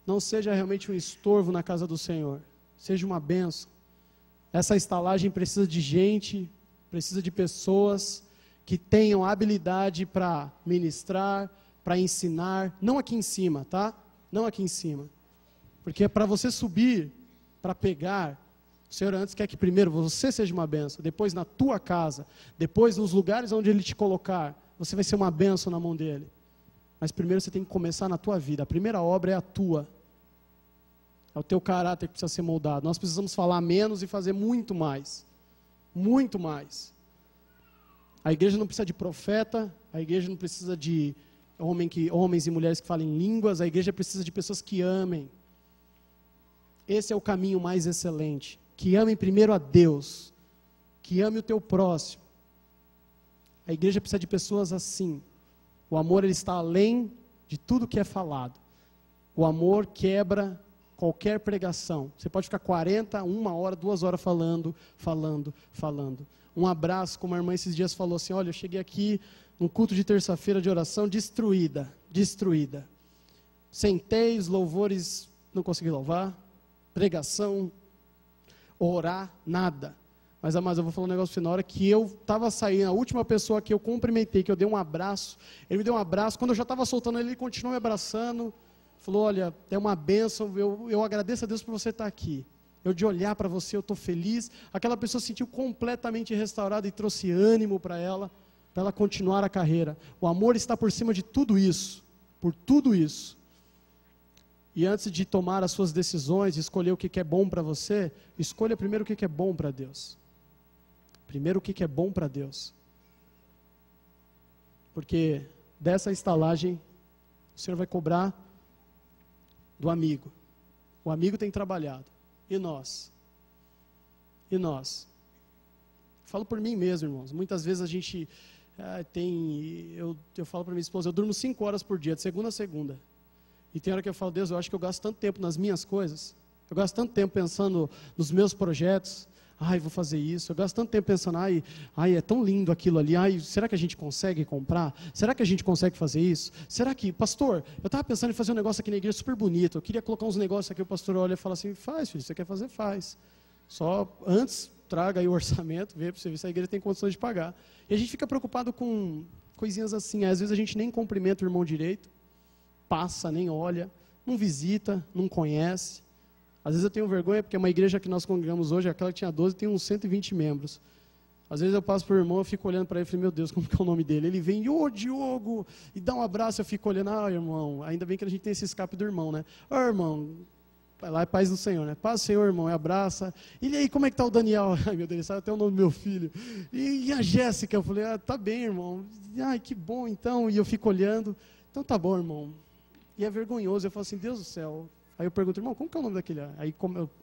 Não seja realmente um estorvo na casa do Senhor. Seja uma bênção. Essa estalagem precisa de gente, precisa de pessoas que tenham habilidade para ministrar, para ensinar. Não aqui em cima, tá? Não aqui em cima. Porque para você subir, para pegar, o Senhor antes quer que primeiro você seja uma bênção, depois na tua casa, depois nos lugares onde Ele te colocar, você vai ser uma bênção na mão dEle. Mas primeiro você tem que começar na tua vida. A primeira obra é a tua. É o teu caráter que precisa ser moldado. Nós precisamos falar menos e fazer muito mais. Muito mais. A igreja não precisa de profeta, a igreja não precisa de homens e mulheres que falem línguas, a igreja precisa de pessoas que amem. Esse é o caminho mais excelente. Que amem primeiro a Deus, que ame o teu próximo. A igreja precisa de pessoas assim. O amor ele está além de tudo que é falado. O amor quebra qualquer pregação. Você pode ficar 40, 1 hora, 2 horas falando. Um abraço, como a irmã esses dias falou assim, olha, eu cheguei aqui no culto de terça-feira de oração destruída. Sentei, os louvores, não consegui louvar, pregação, orar, nada. Mas, amados, eu vou falar um negócio final, na hora que eu estava saindo, a última pessoa que eu cumprimentei, que eu dei um abraço, ele me deu um abraço, quando eu já estava soltando ele continuou me abraçando, falou, olha, é uma bênção, eu agradeço a Deus por você estar aqui. Eu de olhar para você, eu estou feliz. Aquela pessoa se sentiu completamente restaurada e trouxe ânimo para ela continuar a carreira. O amor está por cima de tudo isso, por tudo isso. E antes de tomar as suas decisões, escolher o que é bom para você, escolha primeiro o que é bom para Deus. Primeiro o que é bom para Deus. Porque dessa estalagem, o Senhor vai cobrar do amigo. O amigo tem trabalhado. E nós? Falo por mim mesmo, irmãos. Muitas vezes a gente eu falo para minha esposa, eu durmo 5 horas por dia, de segunda a segunda. E tem hora que eu falo, Deus, eu acho que eu gasto tanto tempo nas minhas coisas. Eu gasto tanto tempo pensando nos meus projetos. Vou fazer isso. Eu gasto tanto tempo pensando, é tão lindo aquilo ali. Será que a gente consegue comprar? Será que a gente consegue fazer isso? Será que, pastor, eu estava pensando em fazer um negócio aqui na igreja super bonito. Eu queria colocar uns negócios aqui, o pastor olha e fala assim, faz, filho, você quer fazer, faz. Só antes, traga aí o orçamento, vê para você ver se a igreja tem condições de pagar. E a gente fica preocupado com coisinhas assim. Às vezes a gente nem cumprimenta o irmão direito, passa, nem olha, não visita, não conhece. Às vezes eu tenho vergonha, porque uma igreja que nós congregamos hoje, aquela que tinha 12, tem uns 120 membros. Às vezes eu passo por irmão, eu fico olhando para ele e falo, meu Deus, como que é o nome dele? Ele vem, ô Diogo, e dá um abraço, eu fico olhando, irmão, ainda bem que a gente tem esse escape do irmão, né? Irmão, vai lá, é paz do Senhor, né? Paz do Senhor, irmão, e abraça. E aí, como é que tá o Daniel? Ai, meu Deus, ele sabe até o nome do meu filho. E a Jéssica? Eu falei, tá bem, irmão. Ai, que bom, então. E eu fico olhando, então tá bom, irmão. E é vergonhoso, eu falo assim, Deus do céu. Aí eu pergunto, irmão, como que é o nome daquele? Aí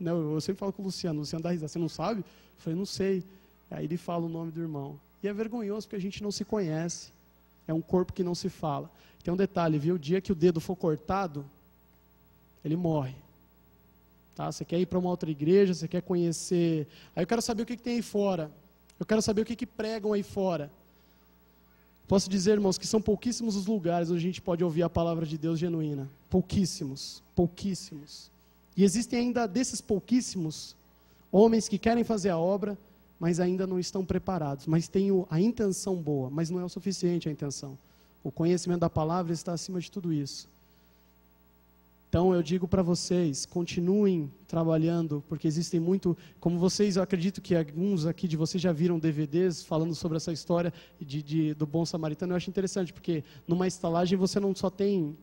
eu sempre falo com o Luciano dá risada, você não sabe? Eu falei, não sei. Aí ele fala o nome do irmão. E é vergonhoso porque a gente não se conhece. É um corpo que não se fala. Tem um detalhe, viu? O dia que o dedo for cortado, ele morre. Tá? Você quer ir para uma outra igreja, você quer conhecer. Aí eu quero saber o que tem aí fora. Eu quero saber o que pregam aí fora. Posso dizer, irmãos, que são pouquíssimos os lugares onde a gente pode ouvir a palavra de Deus genuína. Pouquíssimos, pouquíssimos. E existem ainda desses pouquíssimos homens que querem fazer a obra, mas ainda não estão preparados. Mas têm a intenção boa, mas não é o suficiente a intenção. O conhecimento da palavra está acima de tudo isso. Então eu digo para vocês, continuem trabalhando, porque existem muito, como vocês, eu acredito que alguns aqui de vocês já viram DVDs falando sobre essa história do Bom Samaritano. Eu acho interessante, porque numa estalagem você não só tem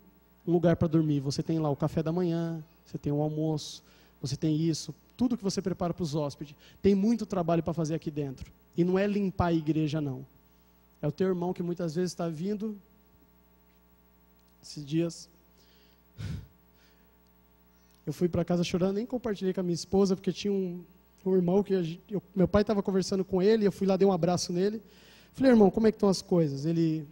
um lugar para dormir, você tem lá o café da manhã, você tem o almoço, você tem isso, tudo que você prepara para os hóspedes. Tem muito trabalho para fazer aqui dentro. E não é limpar a igreja, não. É o teu irmão que muitas vezes está vindo, esses dias... Eu fui para casa chorando, nem compartilhei com a minha esposa, porque tinha um irmão que meu pai estava conversando com ele, eu fui lá, dei um abraço nele. Falei, irmão, como é que estão as coisas? Ele,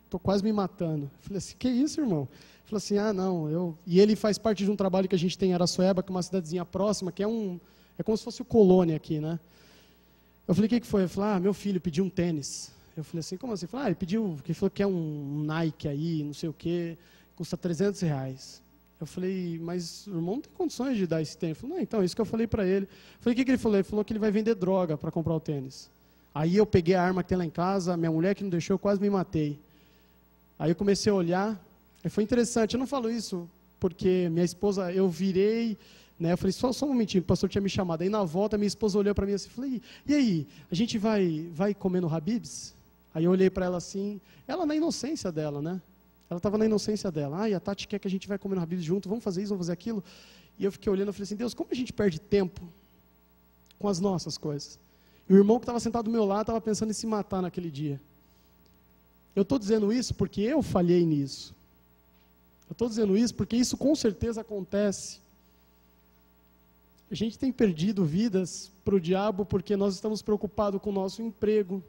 estou quase me matando. Eu falei assim, que isso, irmão? Ele falou assim, não, E ele faz parte de um trabalho que a gente tem em Araçoeba, que é uma cidadezinha próxima, que é como se fosse o Colônia aqui, né? Eu falei, o que foi? Ele falou, meu filho pediu um tênis. Eu falei assim, como assim? Ele falou, ele pediu, que falou que é um Nike aí, não sei o quê, custa R$300. Eu falei, mas o irmão não tem condições de dar esse tênis. Ele falou, não, então, isso que eu falei para ele. Eu falei, o que ele falou? Ele falou que ele vai vender droga para comprar o tênis. Aí eu peguei a arma que tem lá em casa, minha mulher que não deixou, eu quase me matei. Aí eu comecei a olhar, e foi interessante, eu não falo isso porque minha esposa, eu virei, né, eu falei, só um momentinho, o pastor tinha me chamado. Aí na volta, minha esposa olhou para mim assim, falei, e aí, a gente vai comer no Habib's? Aí eu olhei para ela assim, ela na inocência dela, né? Ela estava na inocência dela. E a Tati quer que a gente vai comer no Habib's junto, vamos fazer isso, vamos fazer aquilo. E eu fiquei olhando e falei assim, Deus, como a gente perde tempo com as nossas coisas? E o irmão que estava sentado do meu lado estava pensando em se matar naquele dia. Eu estou dizendo isso porque eu falhei nisso. Eu estou dizendo isso porque isso com certeza acontece. A gente tem perdido vidas para o diabo porque nós estamos preocupados com o nosso emprego,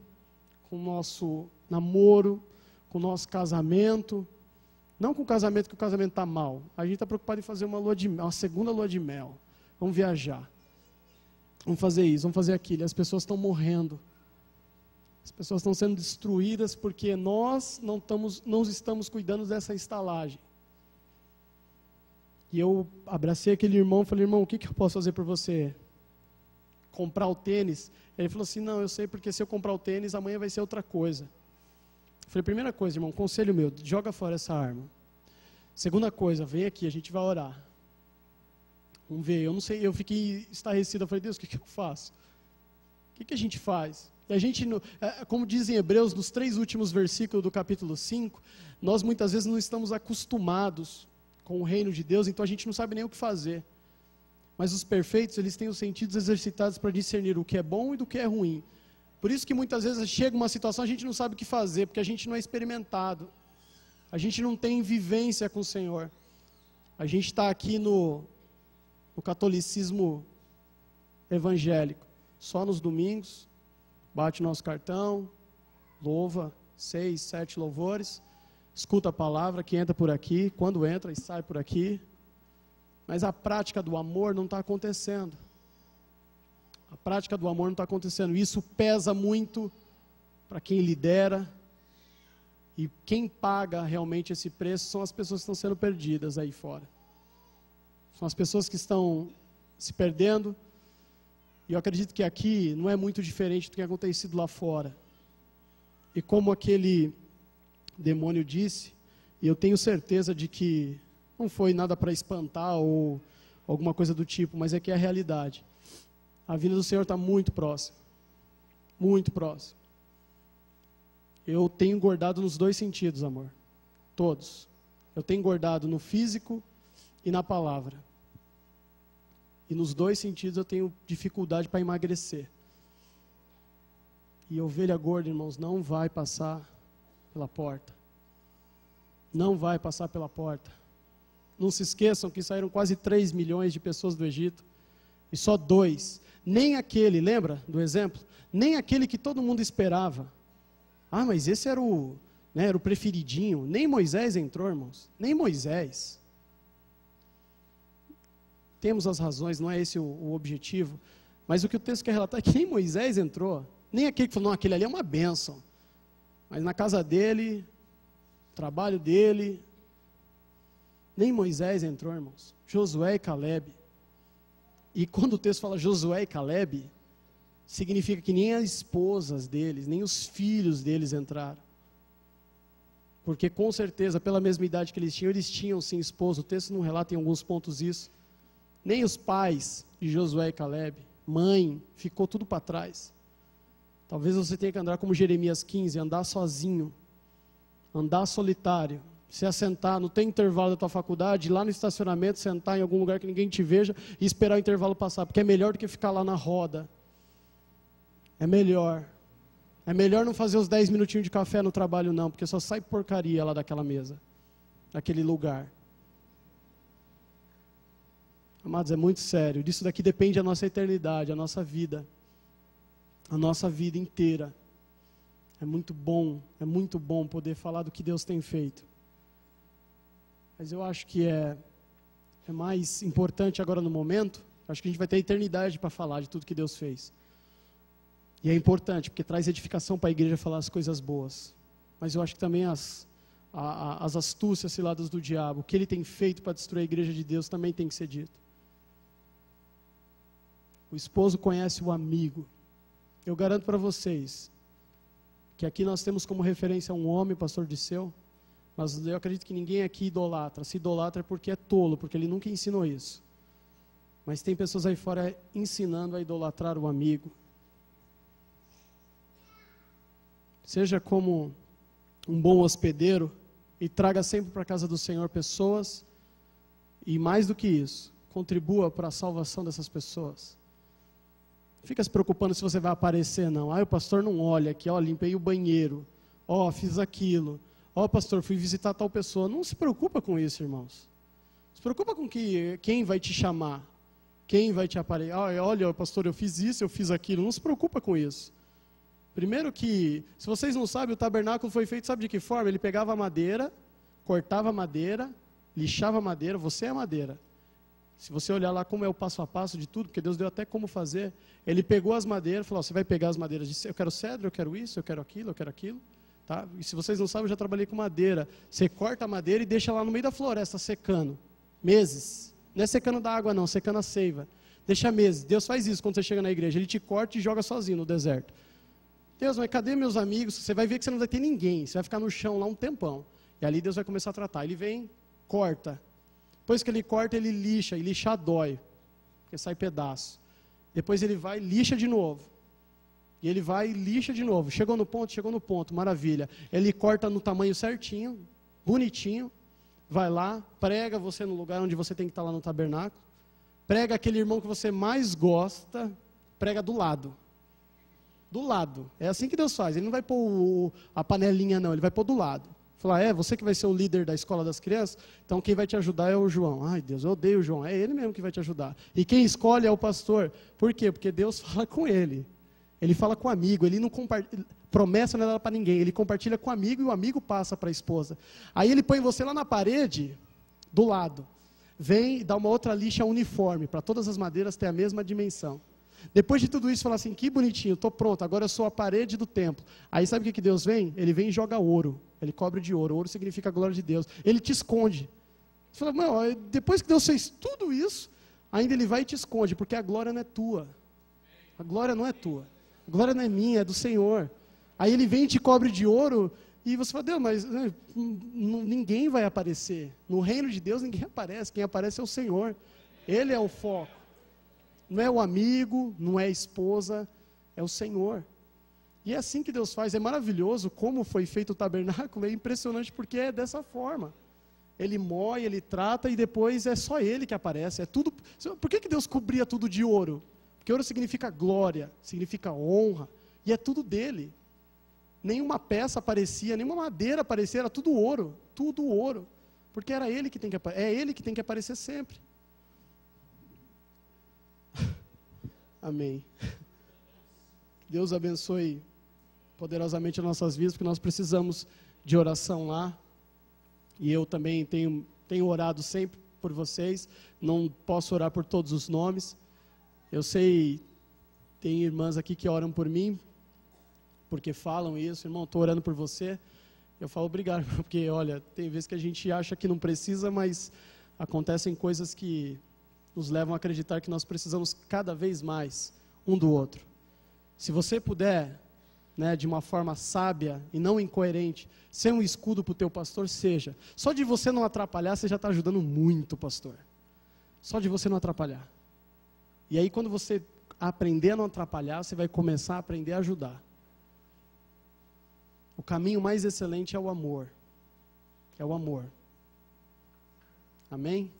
com o nosso namoro, com o nosso casamento. Não com o casamento, que o casamento está mal. A gente está preocupado em fazer uma segunda lua de mel. Vamos viajar. Vamos fazer isso, vamos fazer aquilo. E as pessoas estão morrendo. As pessoas estão sendo destruídas porque nós não estamos cuidando dessa estalagem. E eu abracei aquele irmão e falei, irmão, o que eu posso fazer por você? Comprar o tênis? Ele falou assim, não, eu sei porque se eu comprar o tênis, amanhã vai ser outra coisa. Eu falei, primeira coisa, irmão, conselho meu, joga fora essa arma. Segunda coisa, vem aqui, a gente vai orar. Vamos ver, eu não sei, eu fiquei estarrecido, eu falei, Deus, o que eu faço? O que a gente faz? E a gente, como dizem Hebreus, nos 3 últimos versículos do capítulo 5, nós muitas vezes não estamos acostumados com o reino de Deus, então a gente não sabe nem o que fazer. Mas os perfeitos, eles têm os sentidos exercitados para discernir o que é bom e do que é ruim. Por isso que muitas vezes chega uma situação, a gente não sabe o que fazer, porque a gente não é experimentado. A gente não tem vivência com o Senhor. A gente está aqui no catolicismo evangélico, só nos domingos, bate nosso cartão, louva 6, 7 louvores, escuta a palavra, que entra por aqui, quando entra e sai por aqui, mas a prática do amor não está acontecendo. A prática do amor não está acontecendo. Isso pesa muito para quem lidera. E quem paga realmente esse preço são as pessoas que estão sendo perdidas aí fora. São as pessoas que estão se perdendo. E eu acredito que aqui não é muito diferente do que tem acontecido lá fora. E como aquele demônio disse, e eu tenho certeza de que não foi nada para espantar ou alguma coisa do tipo, mas é que é a realidade. A vinda do Senhor está muito próxima. Muito próximo. Eu tenho engordado nos dois sentidos, amor. Todos. Eu tenho engordado no físico e na palavra. E nos dois sentidos eu tenho dificuldade para emagrecer. E ovelha gorda, irmãos, não vai passar pela porta. Não vai passar pela porta. Não se esqueçam que saíram quase 3 milhões de pessoas do Egito. E só 2. Nem aquele, lembra do exemplo? Nem aquele que todo mundo esperava. Ah, mas esse era o preferidinho. Nem Moisés entrou, irmãos. Nem Moisés. Temos as razões, não é esse o objetivo. Mas o que o texto quer relatar é que nem Moisés entrou. Nem aquele que falou, não, aquele ali é uma bênção. Mas na casa dele, trabalho dele, nem Moisés entrou, irmãos. Josué e Calebe. E quando o texto fala Josué e Calebe, significa que nem as esposas deles, nem os filhos deles entraram. Porque com certeza, pela mesma idade que eles tinham sim esposa. O texto não relata em alguns pontos isso. Nem os pais de Josué e Calebe, mãe, ficou tudo para trás. Talvez você tenha que andar como Jeremias 15, andar sozinho, andar solitário, se assentar, não tem intervalo da tua faculdade, ir lá no estacionamento, sentar em algum lugar que ninguém te veja e esperar o intervalo passar, porque é melhor do que ficar lá na roda. É melhor. É melhor não fazer os 10 minutinhos de café no trabalho não, porque só sai porcaria lá daquela mesa, daquele lugar. Amados, é muito sério. Disso daqui depende a nossa eternidade, a nossa vida inteira. É muito bom poder falar do que Deus tem feito. Mas eu acho que é mais importante agora no momento. Acho que a gente vai ter a eternidade para falar de tudo que Deus fez. E é importante, porque traz edificação para a igreja falar as coisas boas. Mas eu acho que também as astúcias ciladas do diabo, o que ele tem feito para destruir a igreja de Deus, também tem que ser dito. O esposo conhece o amigo. Eu garanto para vocês que aqui nós temos como referência um homem, o pastor Disseu, mas eu acredito que ninguém aqui idolatra. Se idolatra é porque é tolo, porque ele nunca ensinou isso. Mas tem pessoas aí fora ensinando a idolatrar o amigo. Seja como um bom hospedeiro e traga sempre para a casa do Senhor pessoas, e mais do que isso, contribua para a salvação dessas pessoas. Não fica se preocupando se você vai aparecer, não. O pastor não olha aqui, limpei o banheiro, fiz aquilo, pastor, fui visitar tal pessoa. Não se preocupa com isso, irmãos. Se preocupa com quem vai te chamar, quem vai te aparecer. Olha, pastor, eu fiz isso, eu fiz aquilo. Não se preocupa com isso. Primeiro que, se vocês não sabem, o tabernáculo foi feito, sabe de que forma? Ele pegava a madeira, cortava a madeira, lixava a madeira, você é a madeira. Se você olhar lá como é o passo a passo de tudo, porque Deus deu até como fazer, ele pegou as madeiras, falou, você vai pegar as madeiras, disse, eu quero cedro, eu quero isso, eu quero aquilo, tá? E se vocês não sabem, eu já trabalhei com madeira. Você corta a madeira e deixa lá no meio da floresta secando, meses. Não é secando da água não, secando a seiva. Deixa meses. Deus faz isso quando você chega na igreja, ele te corta e joga sozinho no deserto. Deus, mas cadê meus amigos? Você vai ver que você não vai ter ninguém, você vai ficar no chão lá um tempão. E ali Deus vai começar a tratar. Ele vem, corta. Depois que ele corta, ele lixa, e lixar dói, porque sai pedaço. Depois ele vai, lixa de novo. E ele vai, lixa de novo. Chegou no ponto, maravilha. Ele corta no tamanho certinho, bonitinho. Vai lá, prega você no lugar onde você tem que estar lá no tabernáculo. Prega aquele irmão que você mais gosta, prega do lado. Do lado. É assim que Deus faz. Ele não vai pôr a panelinha, não. Ele vai pôr do lado. Falar, você que vai ser o líder da escola das crianças, então quem vai te ajudar é o João. Ai, Deus, eu odeio o João. É ele mesmo que vai te ajudar. E quem escolhe é o pastor. Por quê? Porque Deus fala com ele. Ele fala com o amigo. Ele não compartilha. Promessa não é dada para ninguém. Ele compartilha com o amigo e o amigo passa para a esposa. Aí ele põe você lá na parede, do lado. Vem e dá uma outra lixa uniforme, para todas as madeiras ter a mesma dimensão. Depois de tudo isso, fala assim, que bonitinho, estou pronto, agora eu sou a parede do templo. Aí sabe o que Deus vem? Ele vem e joga ouro. Ele cobre de ouro. Ouro significa a glória de Deus. Ele te esconde. Você fala, não, depois que Deus fez tudo isso, ainda ele vai e te esconde, porque a glória não é tua. A glória não é tua. A glória não é minha, é do Senhor. Aí ele vem e te cobre de ouro, e você fala, Deus, mas ninguém vai aparecer. No reino de Deus ninguém aparece, quem aparece é o Senhor. Ele é o foco. Não é o amigo, não é a esposa, é o Senhor. E é assim que Deus faz. É maravilhoso como foi feito o tabernáculo, é impressionante porque é dessa forma. Ele moe, ele trata e depois é só ele que aparece. É tudo. Por que Deus cobria tudo de ouro? Porque ouro significa glória, significa honra, e é tudo dele. Nenhuma peça aparecia, nenhuma madeira aparecia, era tudo ouro, porque era ele que tem que é ele que tem que aparecer sempre. Amém. Deus abençoe poderosamente as nossas vidas, porque nós precisamos de oração lá. E eu também tenho orado sempre por vocês. Não posso orar por todos os nomes. Eu sei, tem irmãs aqui que oram por mim, porque falam isso. Irmão, estou orando por você. Eu falo obrigado, porque olha, tem vezes que a gente acha que não precisa, mas acontecem coisas que nos levam a acreditar que nós precisamos cada vez mais um do outro. Se você puder, de uma forma sábia e não incoerente, ser um escudo para o teu pastor, seja. Só de você não atrapalhar, você já está ajudando muito, pastor. Só de você não atrapalhar. E aí, quando você aprender a não atrapalhar, você vai começar a aprender a ajudar. O caminho mais excelente é o amor. É o amor. Amém?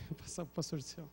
Vou passar para o pastor do céu.